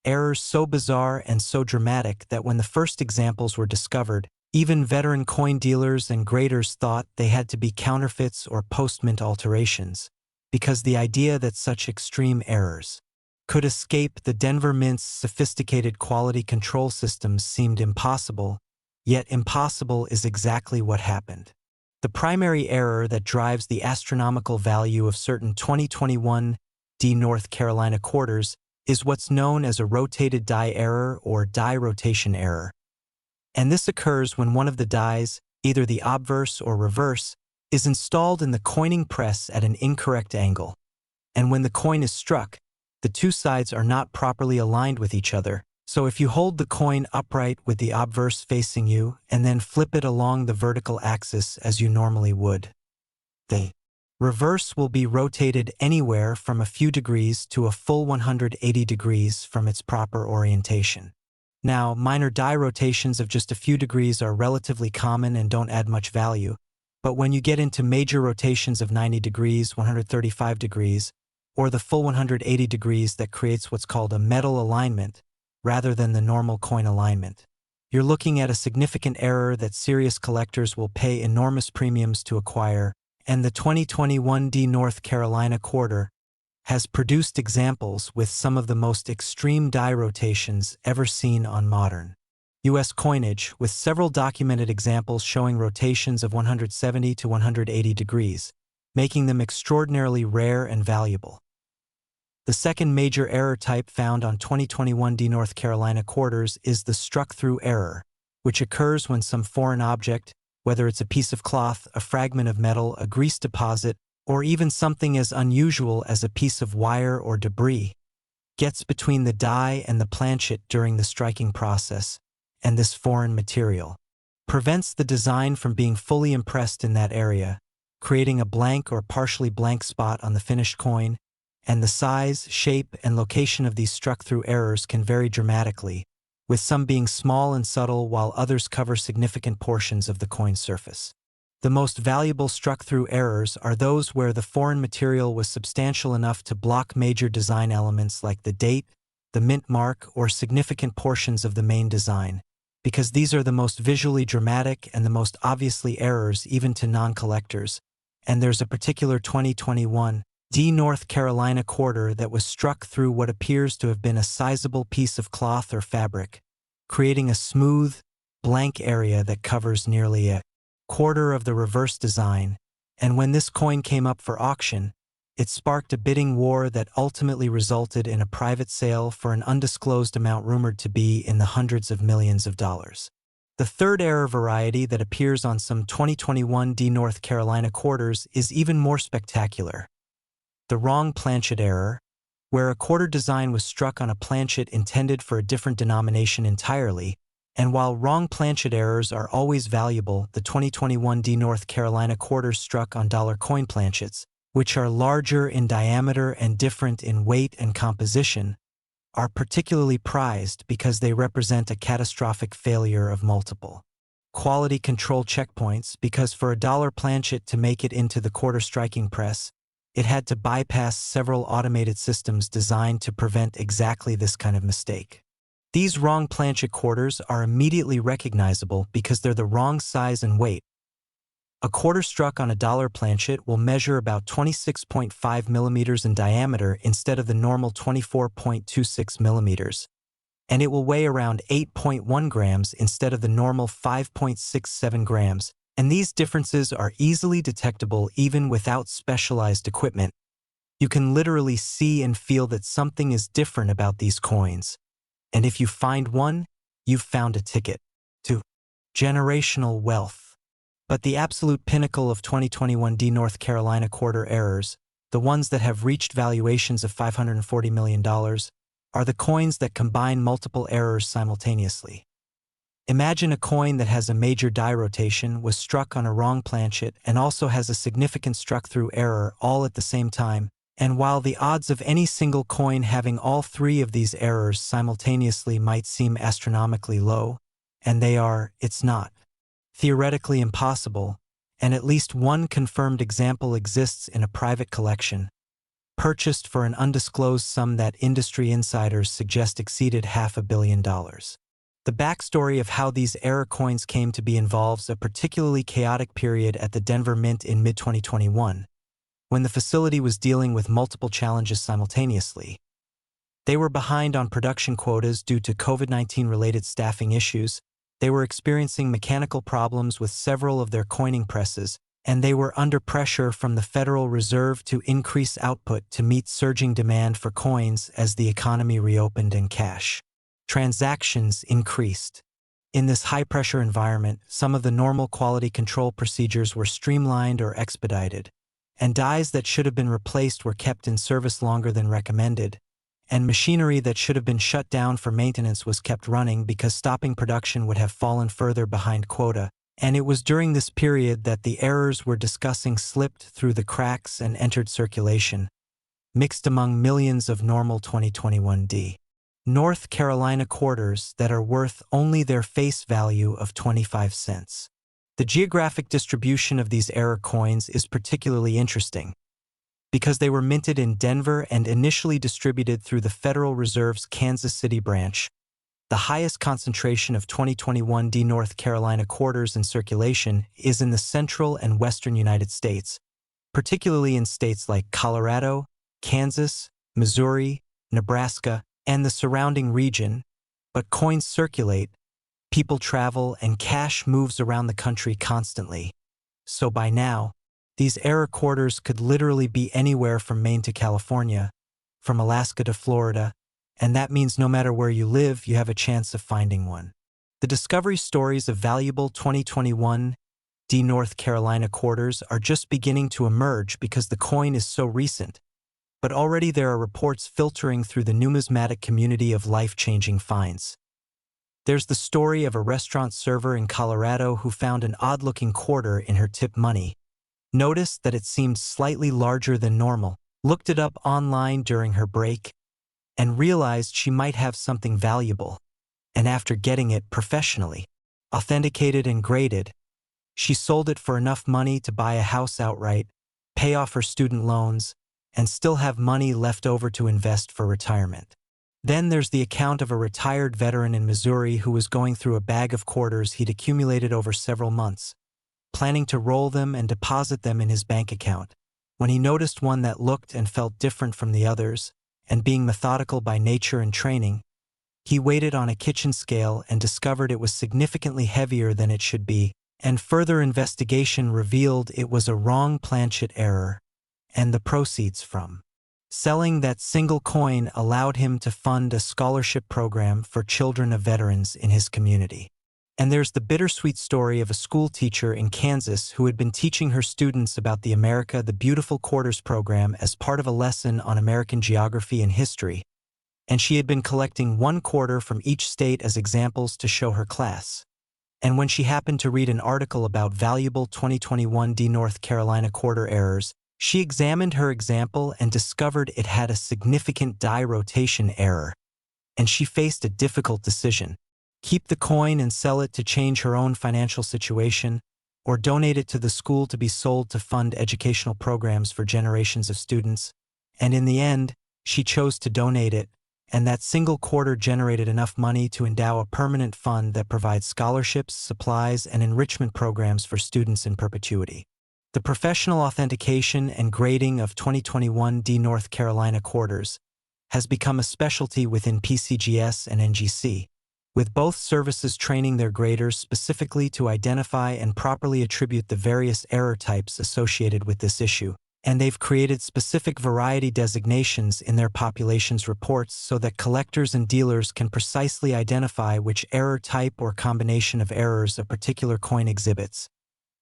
Errors so bizarre and so dramatic that when the first examples were discovered, even veteran coin dealers and graders thought they had to be counterfeits or post-mint alterations, because the idea that such extreme errors could escape the Denver Mint's sophisticated quality control systems seemed impossible. Yet impossible is exactly what happened. The primary error that drives the astronomical value of certain 2021 North Carolina quarters is what's known as a rotated die error or die rotation error. And this occurs when one of the dies, either the obverse or reverse, is installed in the coining press at an incorrect angle. And when the coin is struck, the two sides are not properly aligned with each other. So if you hold the coin upright with the obverse facing you and then flip it along the vertical axis as you normally would, the reverse will be rotated anywhere from a few degrees to a full 180 degrees from its proper orientation. Now, minor die rotations of just a few degrees are relatively common and don't add much value, but when you get into major rotations of 90 degrees, 135 degrees, or the full 180 degrees that creates what's called a metal alignment, rather than the normal coin alignment, you're looking at a significant error that serious collectors will pay enormous premiums to acquire, and the 2021 North Carolina quarter has produced examples with some of the most extreme die rotations ever seen on modern U.S. coinage, with several documented examples showing rotations of 170 to 180 degrees, making them extraordinarily rare and valuable. The second major error type found on 2021 North Carolina quarters is the struck-through error, which occurs when some foreign object, whether it's a piece of cloth, a fragment of metal, a grease deposit, or even something as unusual as a piece of wire or debris, gets between the die and the planchet during the striking process, and this foreign material prevents the design from being fully impressed in that area, creating a blank or partially blank spot on the finished coin. And the size, shape, and location of these struck-through errors can vary dramatically, with some being small and subtle while others cover significant portions of the coin surface. The most valuable struck-through errors are those where the foreign material was substantial enough to block major design elements like the date, the mint mark, or significant portions of the main design, because these are the most visually dramatic and the most obviously errors even to non-collectors. And there's a particular 2021 D North Carolina quarter that was struck through what appears to have been a sizable piece of cloth or fabric, creating a smooth, blank area that covers nearly a quarter of the reverse design. And when this coin came up for auction, it sparked a bidding war that ultimately resulted in a private sale for an undisclosed amount rumored to be in the hundreds of millions of dollars. The third error variety that appears on some 2021 D North Carolina quarters is even more spectacular. The wrong planchet error, where a quarter design was struck on a planchet intended for a different denomination entirely. And while wrong planchet errors are always valuable, the 2021 D North Carolina quarters struck on dollar coin planchets, which are larger in diameter and different in weight and composition, are particularly prized because they represent a catastrophic failure of multiple quality control checkpoints, because for a dollar planchet to make it into the quarter striking press, it had to bypass several automated systems designed to prevent exactly this kind of mistake. These wrong planchet quarters are immediately recognizable because they're the wrong size and weight. A quarter struck on a dollar planchet will measure about 26.5 millimeters in diameter instead of the normal 24.26 millimeters, and it will weigh around 8.1 grams instead of the normal 5.67 grams, and these differences are easily detectable even without specialized equipment. You can literally see and feel that something is different about these coins, and if you find one, you've found a ticket to generational wealth. But the absolute pinnacle of 2021 D North Carolina quarter errors, the ones that have reached valuations of $540 million, are the coins that combine multiple errors simultaneously. Imagine a coin that has a major die rotation, was struck on a wrong planchet, and also has a significant struck-through error all at the same time. And while the odds of any single coin having all three of these errors simultaneously might seem astronomically low, and they are, it's not theoretically impossible, and at least one confirmed example exists in a private collection, purchased for an undisclosed sum that industry insiders suggest exceeded $500 million. The backstory of how these error coins came to be involves a particularly chaotic period at the Denver Mint in mid-2021, when the facility was dealing with multiple challenges simultaneously. They were behind on production quotas due to COVID-19 related staffing issues. They were experiencing mechanical problems with several of their coining presses, and they were under pressure from the Federal Reserve to increase output to meet surging demand for coins as the economy reopened and cash transactions increased. In this high-pressure environment, some of the normal quality control procedures were streamlined or expedited, and dies that should have been replaced were kept in service longer than recommended, and machinery that should have been shut down for maintenance was kept running because stopping production would have fallen further behind quota. And it was during this period that the errors we're discussing slipped through the cracks and entered circulation, mixed among millions of normal 2021 D. North Carolina quarters that are worth only their face value of 25 cents. The geographic distribution of these error coins is particularly interesting, because they were minted in Denver and initially distributed through the Federal Reserve's Kansas City branch. The highest concentration of 2021 D North Carolina quarters in circulation is in the central and western United States, particularly in states like Colorado, Kansas, Missouri, Nebraska, and the surrounding region. But coins circulate, people travel, and cash moves around the country constantly. So by now, these error quarters could literally be anywhere from Maine to California, from Alaska to Florida, and that means no matter where you live, you have a chance of finding one. The discovery stories of valuable 2021 D North Carolina quarters are just beginning to emerge because the coin is so recent, but already there are reports filtering through the numismatic community of life-changing finds. There's the story of a restaurant server in Colorado who found an odd-looking quarter in her tip money, noticed that it seemed slightly larger than normal, looked it up online during her break, and realized she might have something valuable. And after getting it professionally authenticated and graded, she sold it for enough money to buy a house outright, pay off her student loans, and still have money left over to invest for retirement. Then there's the account of a retired veteran in Missouri who was going through a bag of quarters he'd accumulated over several months, planning to roll them and deposit them in his bank account, when he noticed one that looked and felt different from the others, and being methodical by nature and training, he weighed it on a kitchen scale and discovered it was significantly heavier than it should be, and further investigation revealed it was a wrong planchet error, and the proceeds from selling that single coin allowed him to fund a scholarship program for children of veterans in his community. And there's the bittersweet story of a school teacher in Kansas who had been teaching her students about the America the Beautiful Quarters program as part of a lesson on American geography and history, and she had been collecting one quarter from each state as examples to show her class. And when she happened to read an article about valuable 2021 North Carolina quarter errors, she examined her example and discovered it had a significant die rotation error, and she faced a difficult decision: keep the coin and sell it to change her own financial situation, or donate it to the school to be sold to fund educational programs for generations of students. And in the end, she chose to donate it, and that single quarter generated enough money to endow a permanent fund that provides scholarships, supplies, and enrichment programs for students in perpetuity. The professional authentication and grading of 2021 North Carolina quarters has become a specialty within PCGS and NGC, with both services training their graders specifically to identify and properly attribute the various error types associated with this issue, and they've created specific variety designations in their populations reports so that collectors and dealers can precisely identify which error type or combination of errors a particular coin exhibits.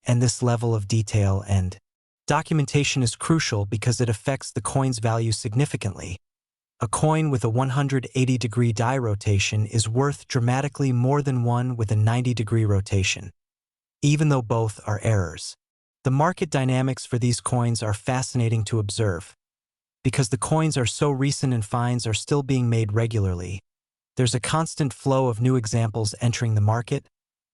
And this level of detail and documentation is crucial because it affects the coin's value significantly. A coin with a 180-degree die rotation is worth dramatically more than one with a 90-degree rotation, even though both are errors. The market dynamics for these coins are fascinating to observe. Because the coins are so recent and finds are still being made regularly, there's a constant flow of new examples entering the market,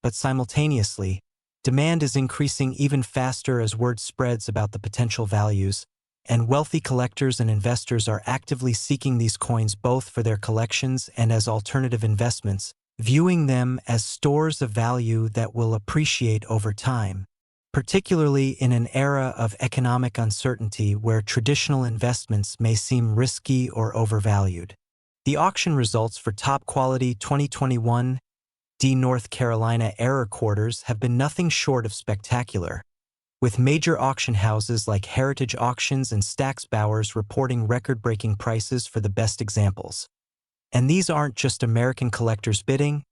but simultaneously, demand is increasing even faster as word spreads about the potential values, and wealthy collectors and investors are actively seeking these coins both for their collections and as alternative investments, viewing them as stores of value that will appreciate over time, particularly in an era of economic uncertainty where traditional investments may seem risky or overvalued. The auction results for top-quality 2021 North Carolina error quarters have been nothing short of spectacular, with major auction houses like Heritage Auctions and Stack's Bowers reporting record-breaking prices for the best examples. And these aren't just American collectors bidding.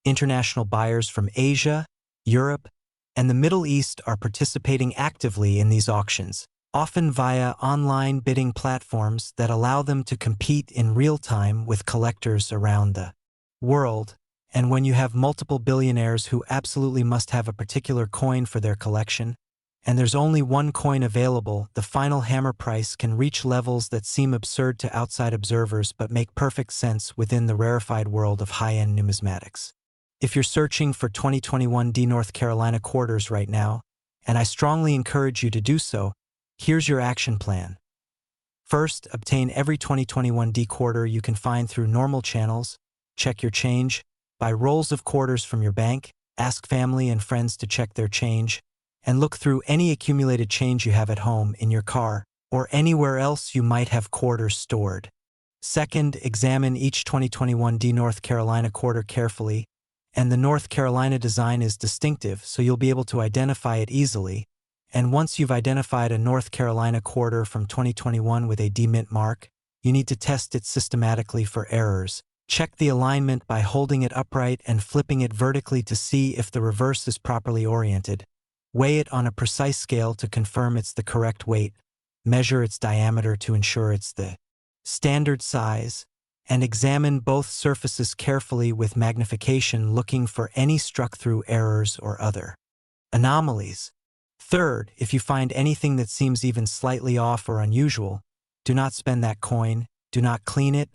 International buyers from Asia, Europe, and the Middle East are participating actively in these auctions, often via online bidding platforms that allow them to compete in real time with collectors around the world. And when you have multiple billionaires who absolutely must have a particular coin for their collection, and there's only one coin available, the final hammer price can reach levels that seem absurd to outside observers but make perfect sense within the rarefied world of high-end numismatics. If you're searching for 2021 North Carolina quarters right now, and I strongly encourage you to do so, here's your action plan. First, obtain every 2021 quarter you can find through normal channels, check your change, buy rolls of quarters from your bank, ask family and friends to check their change, and look through any accumulated change you have at home, in your car, or anywhere else you might have quarters stored. Second, examine each 2021 North Carolina quarter carefully, and the North Carolina design is distinctive, so you'll be able to identify it easily. And once you've identified a North Carolina quarter from 2021 with a D-mint mark, you need to test it systematically for errors. Check the alignment by holding it upright and flipping it vertically to see if the reverse is properly oriented. Weigh it on a precise scale to confirm it's the correct weight. Measure its diameter to ensure it's the standard size, and examine both surfaces carefully with magnification, looking for any struck-through errors or other anomalies. Third, if you find anything that seems even slightly off or unusual, do not spend that coin, do not clean it,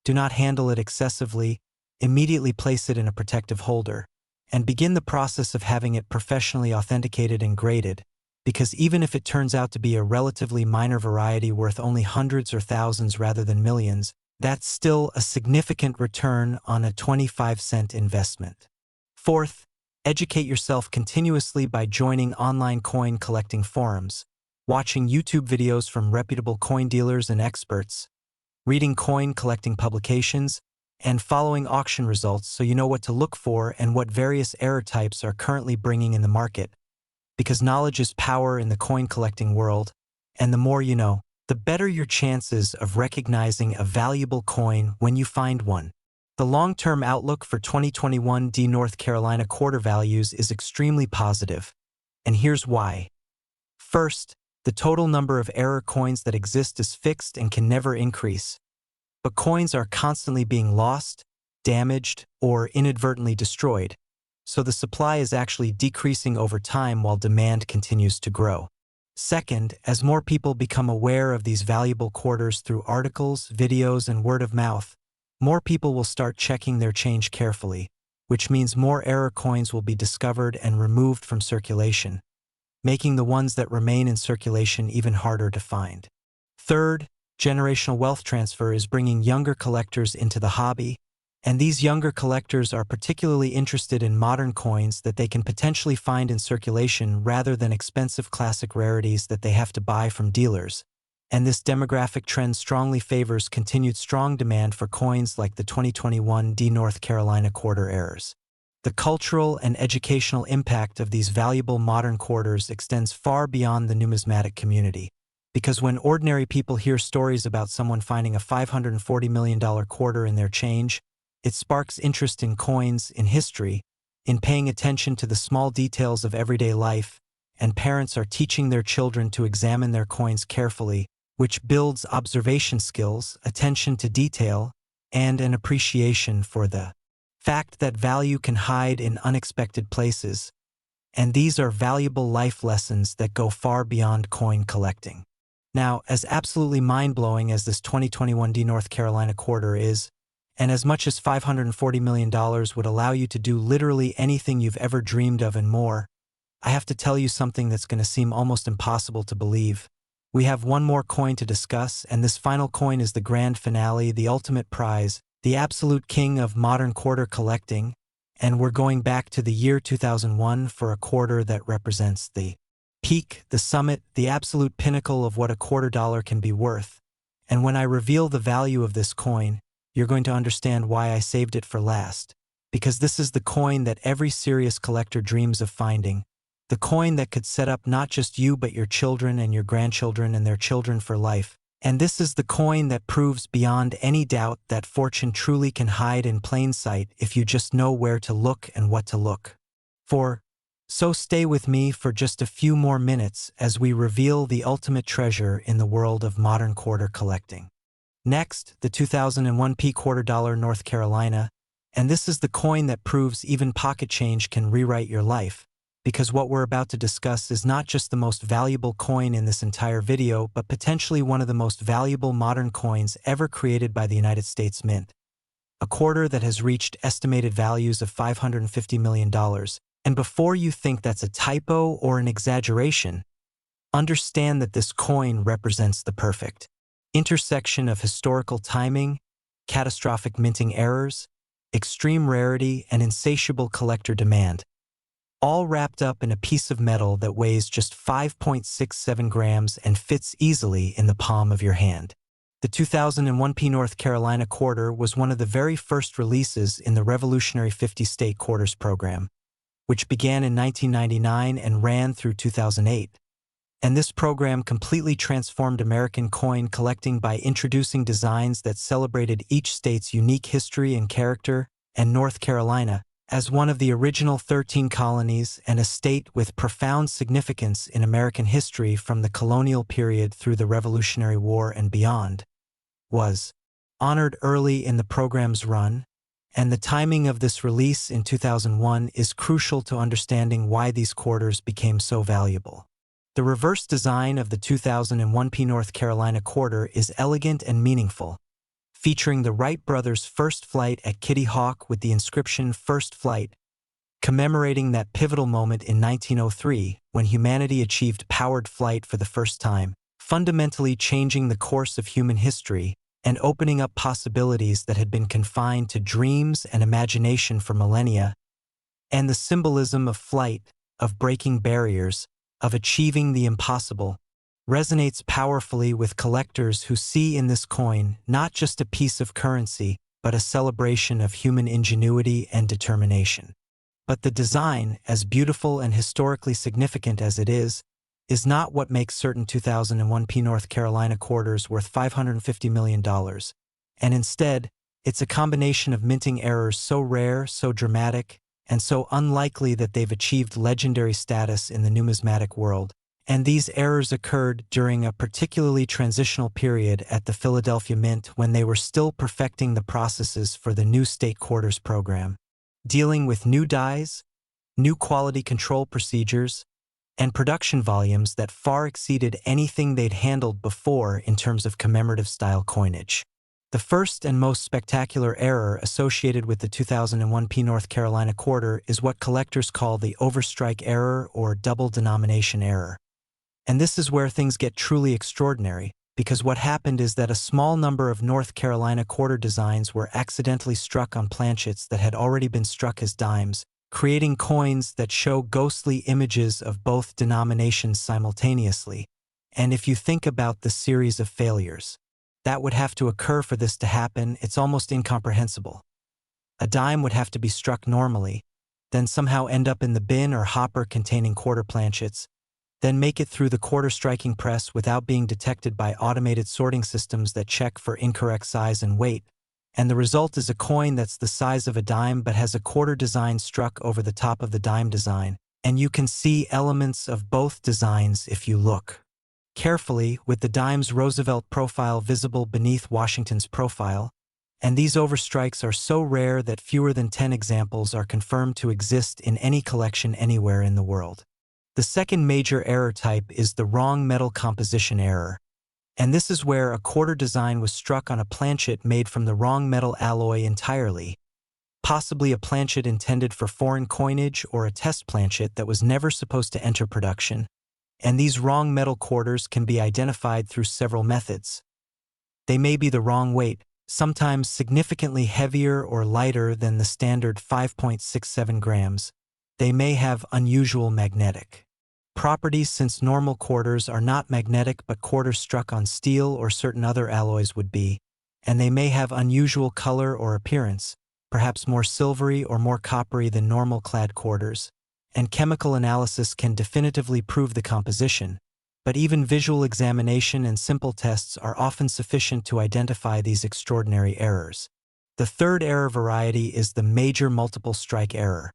do not handle it excessively, immediately place it in a protective holder, and begin the process of having it professionally authenticated and graded, because even if it turns out to be a relatively minor variety worth only hundreds or thousands rather than millions, That's still a significant return on a 25-cent investment. Fourth, educate yourself continuously by joining online coin collecting forums, watching YouTube videos from reputable coin dealers and experts, reading coin collecting publications, and following auction results so you know what to look for and what various error types are currently bringing in the market. Because knowledge is power in the coin collecting world, and the more you know, the better your chances of recognizing a valuable coin when you find one. The long-term outlook for 2021 North Carolina quarter values is extremely positive, and here's why. First, the total number of error coins that exist is fixed and can never increase. But coins are constantly being lost, damaged, or inadvertently destroyed, so the supply is actually decreasing over time while demand continues to grow. Second, as more people become aware of these valuable quarters through articles, videos, and word of mouth, more people will start checking their change carefully, which means more error coins will be discovered and removed from circulation, making the ones that remain in circulation even harder to find. Third, generational wealth transfer is bringing younger collectors into the hobby, and these younger collectors are particularly interested in modern coins that they can potentially find in circulation rather than expensive classic rarities that they have to buy from dealers. And this demographic trend strongly favors continued strong demand for coins like the 2021 North Carolina quarter errors. The cultural and educational impact of these valuable modern quarters extends far beyond the numismatic community, because when ordinary people hear stories about someone finding a $540 million quarter in their change, it sparks interest in coins, in history, in paying attention to the small details of everyday life, and parents are teaching their children to examine their coins carefully, which builds observation skills, attention to detail, and an appreciation for the fact that value can hide in unexpected places. And these are valuable life lessons that go far beyond coin collecting. Now, as absolutely mind-blowing as this 2021 North Carolina quarter is, and as much as $540 million would allow you to do literally anything you've ever dreamed of and more, I have to tell you something that's going to seem almost impossible to believe. We have one more coin to discuss, and this final coin is the grand finale, the ultimate prize, the absolute king of modern quarter collecting, and we're going back to the year 2001 for a quarter that represents the peak, the summit, the absolute pinnacle of what a quarter dollar can be worth. And when I reveal the value of this coin, you're going to understand why I saved it for last. Because this is the coin that every serious collector dreams of finding. The coin that could set up not just you but your children and your grandchildren and their children for life. And this is the coin that proves beyond any doubt that fortune truly can hide in plain sight if you just know where to look and what to look for. So stay with me for just a few more minutes as we reveal the ultimate treasure in the world of modern quarter collecting. Next, the 2001 quarter dollar North Carolina, and this is the coin that proves even pocket change can rewrite your life, because what we're about to discuss is not just the most valuable coin in this entire video, but potentially one of the most valuable modern coins ever created by the United States Mint. A quarter that has reached estimated values of $550 million, and before you think that's a typo or an exaggeration, understand that this coin represents the perfect intersection of historical timing, catastrophic minting errors, extreme rarity, and insatiable collector demand, all wrapped up in a piece of metal that weighs just 5.67 grams and fits easily in the palm of your hand. The 2001 North Carolina quarter was one of the very first releases in the revolutionary 50-state quarters program, which began in 1999 and ran through 2008. And this program completely transformed American coin collecting by introducing designs that celebrated each state's unique history and character, and North Carolina, as one of the original 13 colonies and a state with profound significance in American history from the colonial period through the Revolutionary War and beyond, was honored early in the program's run, and the timing of this release in 2001 is crucial to understanding why these quarters became so valuable. The reverse design of the 2001 North Carolina quarter is elegant and meaningful, featuring the Wright brothers' first flight at Kitty Hawk with the inscription First Flight, commemorating that pivotal moment in 1903 when humanity achieved powered flight for the first time, fundamentally changing the course of human history and opening up possibilities that had been confined to dreams and imagination for millennia. And the symbolism of flight, of breaking barriers, of achieving the impossible, resonates powerfully with collectors who see in this coin not just a piece of currency, but a celebration of human ingenuity and determination. But the design, as beautiful and historically significant as it is not what makes certain 2001 North Carolina quarters worth $550 million. And instead, it's a combination of minting errors so rare, so dramatic, and so unlikely that they've achieved legendary status in the numismatic world. And these errors occurred during a particularly transitional period at the Philadelphia Mint when they were still perfecting the processes for the new state quarters program, dealing with new dies, new quality control procedures, and production volumes that far exceeded anything they'd handled before in terms of commemorative-style coinage. The first and most spectacular error associated with the 2001 North Carolina quarter is what collectors call the overstrike error or double denomination error. And this is where things get truly extraordinary, because what happened is that a small number of North Carolina quarter designs were accidentally struck on planchets that had already been struck as dimes, creating coins that show ghostly images of both denominations simultaneously. And if you think about the series of failures that would have to occur for this to happen, it's almost incomprehensible. A dime would have to be struck normally, then somehow end up in the bin or hopper containing quarter planchets, then make it through the quarter striking press without being detected by automated sorting systems that check for incorrect size and weight. And the result is a coin that's the size of a dime but has a quarter design struck over the top of the dime design, and you can see elements of both designs if you look carefully, with the dime's Roosevelt profile visible beneath Washington's profile. And these overstrikes are so rare that fewer than 10 examples are confirmed to exist in any collection anywhere in the world. The second major error type is the wrong metal composition error. And this is where a quarter design was struck on a planchet made from the wrong metal alloy entirely, possibly a planchet intended for foreign coinage or a test planchet that was never supposed to enter production. And these wrong metal quarters can be identified through several methods. They may be the wrong weight, sometimes significantly heavier or lighter than the standard 5.67 grams. They may have unusual magnetic properties, since normal quarters are not magnetic but quarters struck on steel or certain other alloys would be, and they may have unusual color or appearance, perhaps more silvery or more coppery than normal clad quarters, and chemical analysis can definitively prove the composition, but even visual examination and simple tests are often sufficient to identify these extraordinary errors. The third error variety is the major multiple strike error,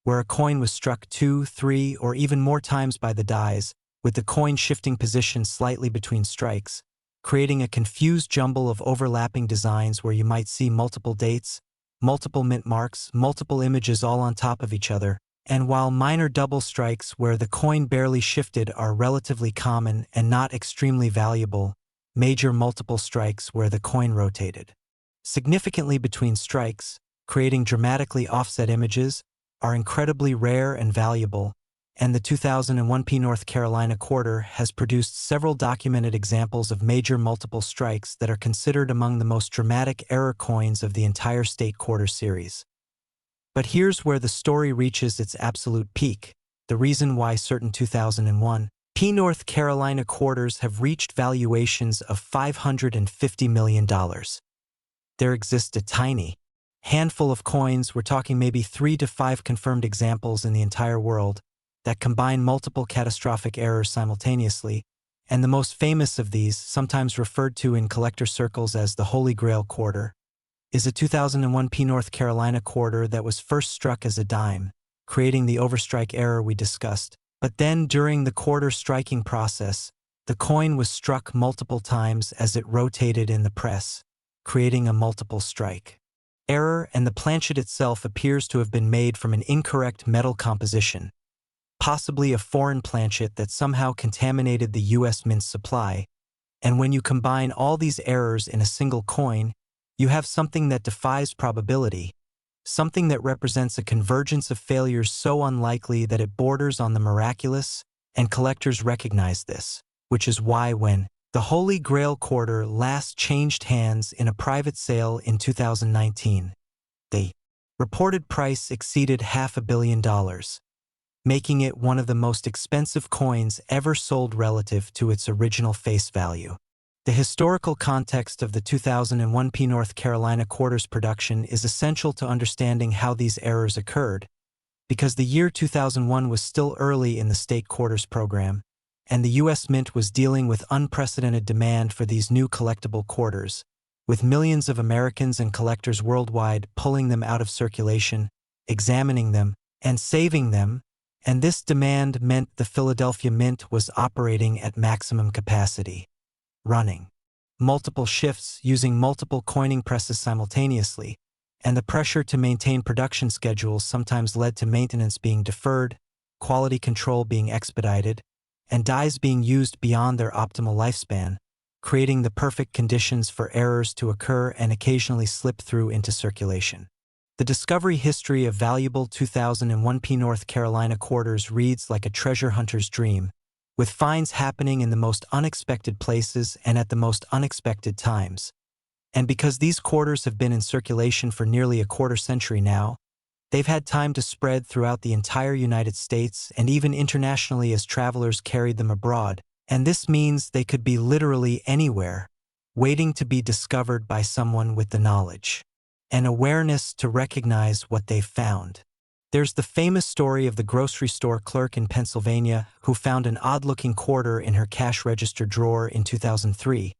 where a coin was struck 2, 3, or even more times by the dies, with the coin shifting position slightly between strikes, creating a confused jumble of overlapping designs where you might see multiple dates, multiple mint marks, multiple images all on top of each other. And while minor double strikes where the coin barely shifted are relatively common and not extremely valuable, major multiple strikes where the coin rotated significantly between strikes, creating dramatically offset images, are incredibly rare and valuable, and the 2001 North Carolina quarter has produced several documented examples of major multiple strikes that are considered among the most dramatic error coins of the entire state quarter series. But here's where the story reaches its absolute peak, the reason why certain 2001 North Carolina quarters have reached valuations of $550 million. There exists a tiny handful of coins, we're talking maybe 3 to 5 confirmed examples in the entire world, that combine multiple catastrophic errors simultaneously, and the most famous of these, sometimes referred to in collector circles as the Holy Grail quarter, is a 2001 North Carolina quarter that was first struck as a dime, creating the overstrike error we discussed. But then during the quarter striking process, the coin was struck multiple times as it rotated in the press, creating a multiple strike error, and the planchet itself appears to have been made from an incorrect metal composition, possibly a foreign planchet that somehow contaminated the U.S. Mint's supply. And when you combine all these errors in a single coin, you have something that defies probability, something that represents a convergence of failures so unlikely that it borders on the miraculous, and collectors recognize this, which is why when The Holy Grail quarter last changed hands in a private sale in 2019. The reported price exceeded $500 million, making it one of the most expensive coins ever sold relative to its original face value. The historical context of the 2001 North Carolina quarters production is essential to understanding how these errors occurred, because the year 2001 was still early in the state quarters program, and the U.S. Mint was dealing with unprecedented demand for these new collectible quarters, with millions of Americans and collectors worldwide pulling them out of circulation, examining them, and saving them, and this demand meant the Philadelphia Mint was operating at maximum capacity, running multiple shifts using multiple coining presses simultaneously, and the pressure to maintain production schedules sometimes led to maintenance being deferred, quality control being expedited, and dies being used beyond their optimal lifespan, creating the perfect conditions for errors to occur and occasionally slip through into circulation. The discovery history of valuable 2001 North Carolina quarters reads like a treasure hunter's dream, with finds happening in the most unexpected places and at the most unexpected times. And because these quarters have been in circulation for nearly a quarter century now, they've had time to spread throughout the entire United States and even internationally as travelers carried them abroad, and this means they could be literally anywhere, waiting to be discovered by someone with the knowledge and awareness to recognize what they've found. There's the famous story of the grocery store clerk in Pennsylvania who found an odd-looking quarter in her cash register drawer in 2003,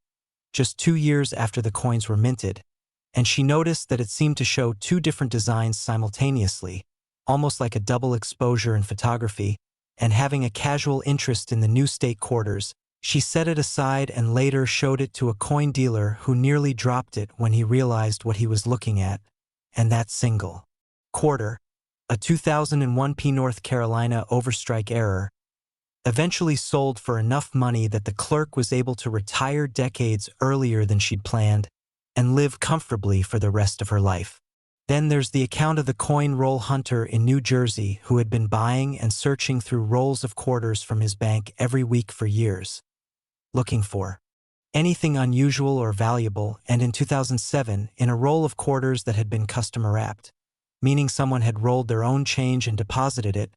just 2 years after the coins were minted, and she noticed that it seemed to show 2 different designs simultaneously, almost like a double exposure in photography, and having a casual interest in the new state quarters, she set it aside and later showed it to a coin dealer who nearly dropped it when he realized what he was looking at, and that single quarter, a 2001 North Carolina overstrike error, eventually sold for enough money that the clerk was able to retire decades earlier than she'd planned and live comfortably for the rest of her life. Then there's the account of the coin roll hunter in New Jersey who had been buying and searching through rolls of quarters from his bank every week for years, looking for anything unusual or valuable, and in 2007, in a roll of quarters that had been customer wrapped, meaning someone had rolled their own change and deposited it,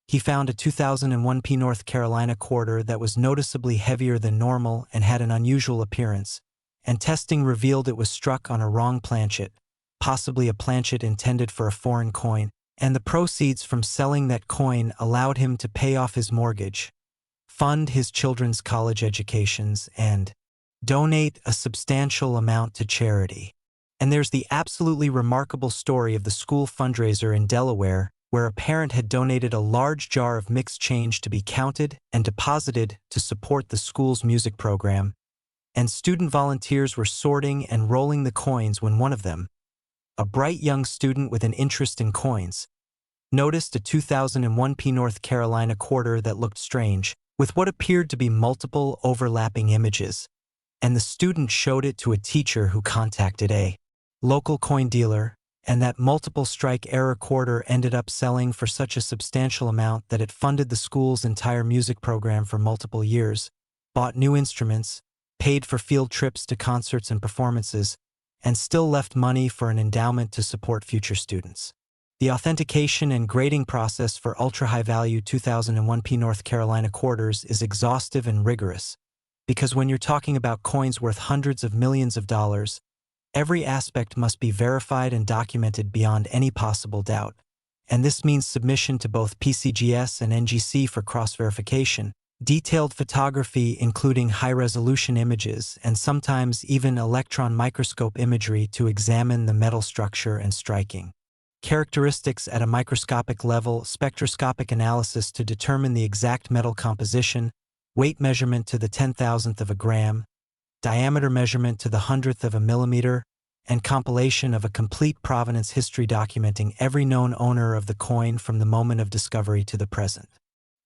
he found a 2001 North Carolina quarter that was noticeably heavier than normal and had an unusual appearance, and testing revealed it was struck on a wrong planchet, possibly a planchet intended for a foreign coin, and the proceeds from selling that coin allowed him to pay off his mortgage, fund his children's college educations, and donate a substantial amount to charity. And there's the absolutely remarkable story of the school fundraiser in Delaware, where a parent had donated a large jar of mixed change to be counted and deposited to support the school's music program, and student volunteers were sorting and rolling the coins when one of them, a bright young student with an interest in coins, noticed a 2001 North Carolina quarter that looked strange, with what appeared to be multiple overlapping images, and the student showed it to a teacher who contacted a local coin dealer, and that multiple strike error quarter ended up selling for such a substantial amount that it funded the school's entire music program for multiple years, bought new instruments, paid for field trips to concerts and performances, and still left money for an endowment to support future students. The authentication and grading process for ultra-high-value 2001 North Carolina quarters is exhaustive and rigorous, because when you're talking about coins worth hundreds of millions of dollars, every aspect must be verified and documented beyond any possible doubt, and this means submission to both PCGS and NGC for cross-verification, detailed photography including high-resolution images, and sometimes even electron microscope imagery to examine the metal structure and striking characteristics at a microscopic level, spectroscopic analysis to determine the exact metal composition, weight measurement to the 10,000th of a gram, diameter measurement to the 100th of a millimeter, and compilation of a complete provenance history documenting every known owner of the coin from the moment of discovery to the present.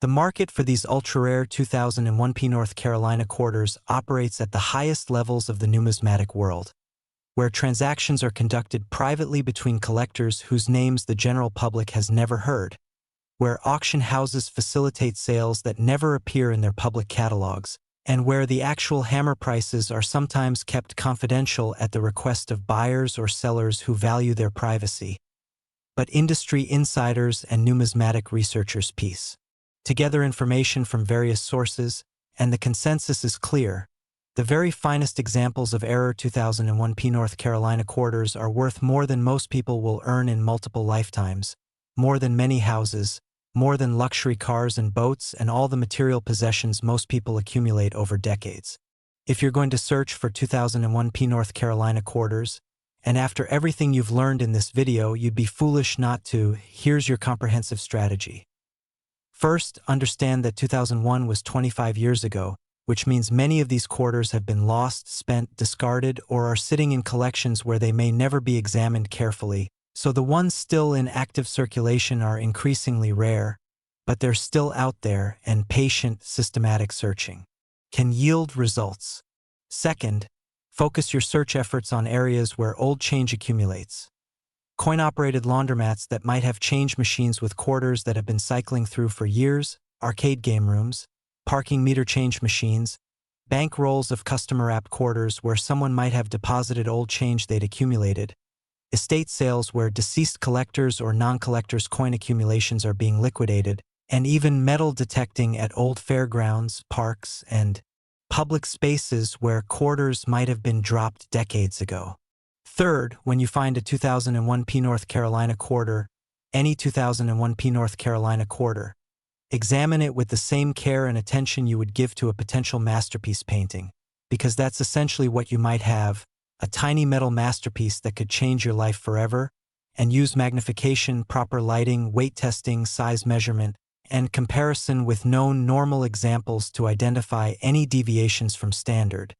The market for these ultra-rare 2001 North Carolina quarters operates at the highest levels of the numismatic world, where transactions are conducted privately between collectors whose names the general public has never heard, where auction houses facilitate sales that never appear in their public catalogs, and where the actual hammer prices are sometimes kept confidential at the request of buyers or sellers who value their privacy. But industry insiders and numismatic researchers piece together information from various sources, and the consensus is clear. The very finest examples of Error 2001 P North Carolina quarters are worth more than most people will earn in multiple lifetimes, more than many houses, more than luxury cars and boats and all the material possessions most people accumulate over decades. If you're going to search for 2001 P North Carolina quarters, and after everything you've learned in this video, you'd be foolish not to, here's your comprehensive strategy. First, understand that 2001 was 25 years ago, which means many of these quarters have been lost, spent, discarded, or are sitting in collections where they may never be examined carefully. So the ones still in active circulation are increasingly rare, but they're still out there, and patient, systematic searching can yield results. Second, focus your search efforts on areas where old change accumulates. Coin-operated laundromats that might have change machines with quarters that have been cycling through for years, arcade game rooms, parking meter change machines, bank rolls of customer-wrapped quarters where someone might have deposited old change they'd accumulated, estate sales where deceased collectors or non-collectors' coin accumulations are being liquidated, and even metal detecting at old fairgrounds, parks, and public spaces where quarters might have been dropped decades ago. Third, when you find a 2001 P North Carolina quarter, any 2001 P North Carolina quarter, examine it with the same care and attention you would give to a potential masterpiece painting, because that's essentially what you might have, a tiny metal masterpiece that could change your life forever, and use magnification, proper lighting, weight testing, size measurement, and comparison with known normal examples to identify any deviations from standard.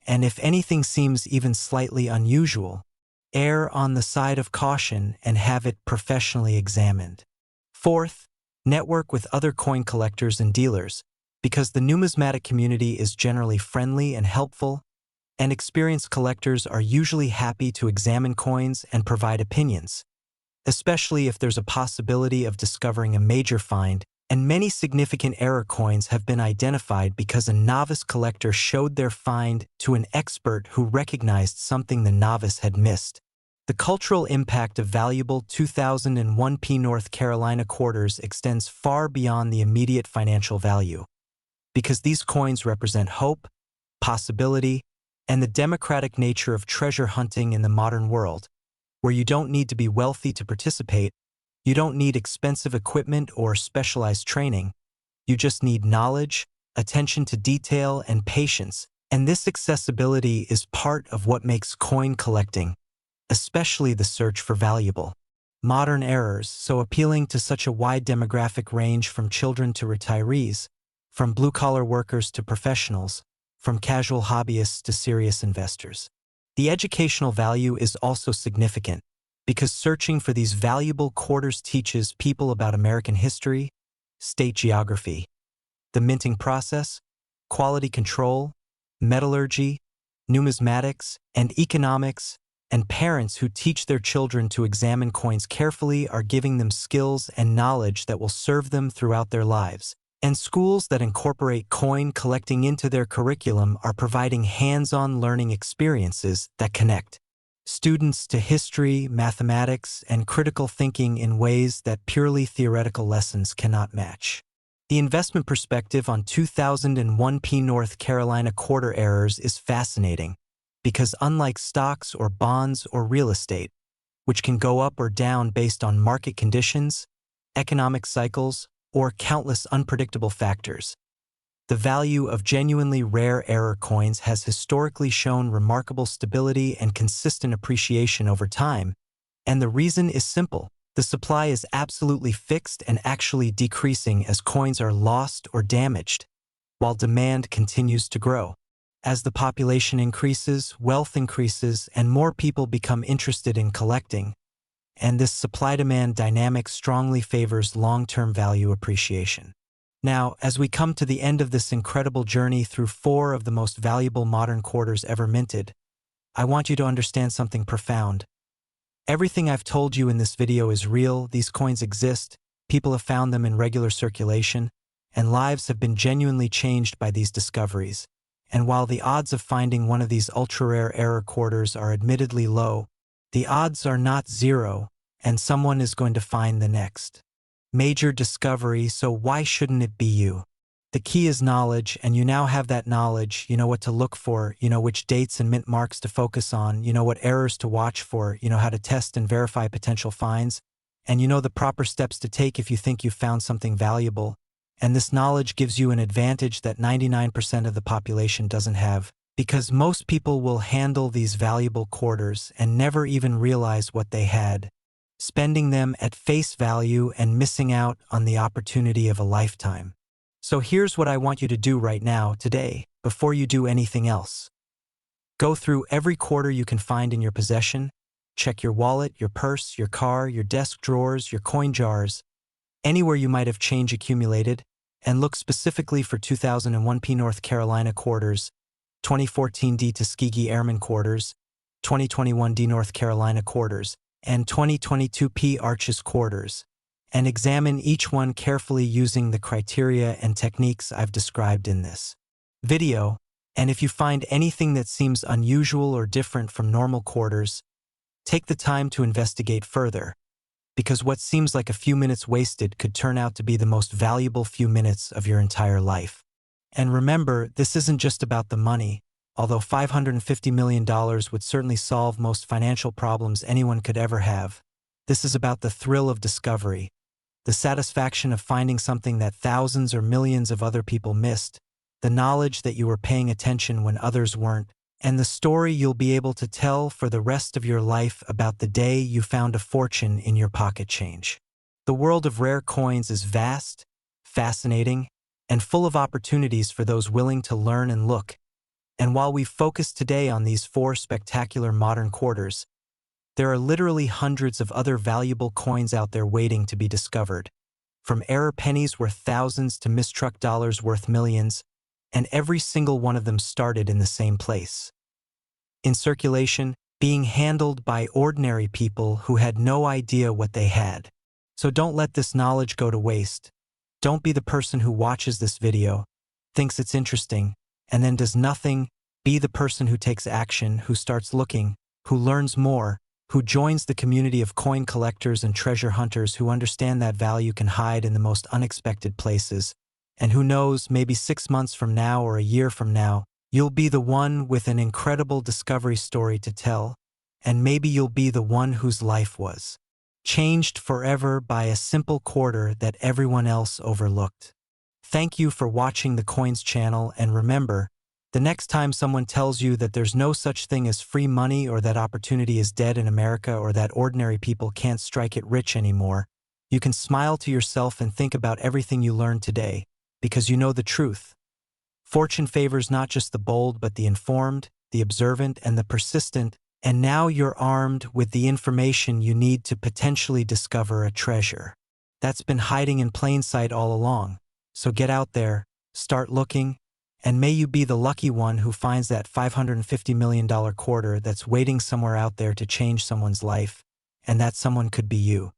And if anything seems even slightly unusual, err on the side of caution and have it professionally examined. Fourth, network with other coin collectors and dealers, because the numismatic community is generally friendly and helpful, and experienced collectors are usually happy to examine coins and provide opinions, especially if there's a possibility of discovering a major find, and many significant error coins have been identified because a novice collector showed their find to an expert who recognized something the novice had missed. The cultural impact of valuable 2001 P North Carolina quarters extends far beyond the immediate financial value, because these coins represent hope, possibility, and the democratic nature of treasure hunting in the modern world, where you don't need to be wealthy to participate. You don't need expensive equipment or specialized training. You just need knowledge, attention to detail, and patience. And this accessibility is part of what makes coin collecting, especially the search for valuable modern errors, so appealing to such a wide demographic range, from children to retirees, from blue-collar workers to professionals, from casual hobbyists to serious investors. The educational value is also significant, because searching for these valuable quarters teaches people about American history, state geography, the minting process, quality control, metallurgy, numismatics, and economics, and parents who teach their children to examine coins carefully are giving them skills and knowledge that will serve them throughout their lives. And schools that incorporate coin collecting into their curriculum are providing hands-on learning experiences that connect students to history, mathematics, and critical thinking in ways that purely theoretical lessons cannot match. The investment perspective on 2001 P North Carolina quarter errors is fascinating, because unlike stocks or bonds or real estate, which can go up or down based on market conditions, economic cycles, or countless unpredictable factors, the value of genuinely rare error coins has historically shown remarkable stability and consistent appreciation over time, and the reason is simple. The supply is absolutely fixed and actually decreasing as coins are lost or damaged, while demand continues to grow. As the population increases, wealth increases, and more people become interested in collecting, and this supply-demand dynamic strongly favors long-term value appreciation. Now, as we come to the end of this incredible journey through 4 of the most valuable modern quarters ever minted, I want you to understand something profound. Everything I've told you in this video is real. These coins exist, people have found them in regular circulation, and lives have been genuinely changed by these discoveries. And while the odds of finding one of these ultra-rare error quarters are admittedly low, the odds are not zero, and someone is going to find the next major discovery, so why shouldn't it be you? The key is knowledge, and you now have that knowledge. You know what to look for, you know which dates and mint marks to focus on, you know what errors to watch for, you know how to test and verify potential finds, and you know the proper steps to take if you think you've found something valuable. And this knowledge gives you an advantage that 99% of the population doesn't have, because most people will handle these valuable quarters and never even realize what they had, spending them at face value and missing out on the opportunity of a lifetime. So here's what I want you to do right now, today, before you do anything else. Go through every quarter you can find in your possession. Check your wallet, your purse, your car, your desk drawers, your coin jars, anywhere you might have change accumulated, and look specifically for 2001 P North Carolina quarters, 2014 D Tuskegee Airmen quarters, 2021 D North Carolina quarters, and 2022 P Arches quarters, and examine each one carefully using the criteria and techniques I've described in this video. And if you find anything that seems unusual or different from normal quarters, take the time to investigate further, because what seems like a few minutes wasted could turn out to be the most valuable few minutes of your entire life. And remember, this isn't just about the money. Although $550 million would certainly solve most financial problems anyone could ever have, this is about the thrill of discovery, the satisfaction of finding something that thousands or millions of other people missed, the knowledge that you were paying attention when others weren't, and the story you'll be able to tell for the rest of your life about the day you found a fortune in your pocket change. The world of rare coins is vast, fascinating, and full of opportunities for those willing to learn and look. And while we've focused today on these 4 spectacular modern quarters, there are literally hundreds of other valuable coins out there waiting to be discovered. From error pennies worth thousands to mistruck dollars worth millions, and every single one of them started in the same place. In circulation, being handled by ordinary people who had no idea what they had. So don't let this knowledge go to waste. Don't be the person who watches this video, thinks it's interesting, and then does nothing. Be the person who takes action, who starts looking, who learns more, who joins the community of coin collectors and treasure hunters who understand that value can hide in the most unexpected places. And who knows, maybe 6 months from now or a year from now, you'll be the one with an incredible discovery story to tell, and maybe you'll be the one whose life was changed forever by a simple quarter that everyone else overlooked. Thank you for watching the Coins channel, and remember, the next time someone tells you that there's no such thing as free money, or that opportunity is dead in America, or that ordinary people can't strike it rich anymore, you can smile to yourself and think about everything you learned today, because you know the truth. Fortune favors not just the bold but the informed, the observant, and the persistent, and now you're armed with the information you need to potentially discover a treasure that's been hiding in plain sight all along. So get out there, start looking, and may you be the lucky one who finds that $550 million quarter that's waiting somewhere out there to change someone's life, and that someone could be you.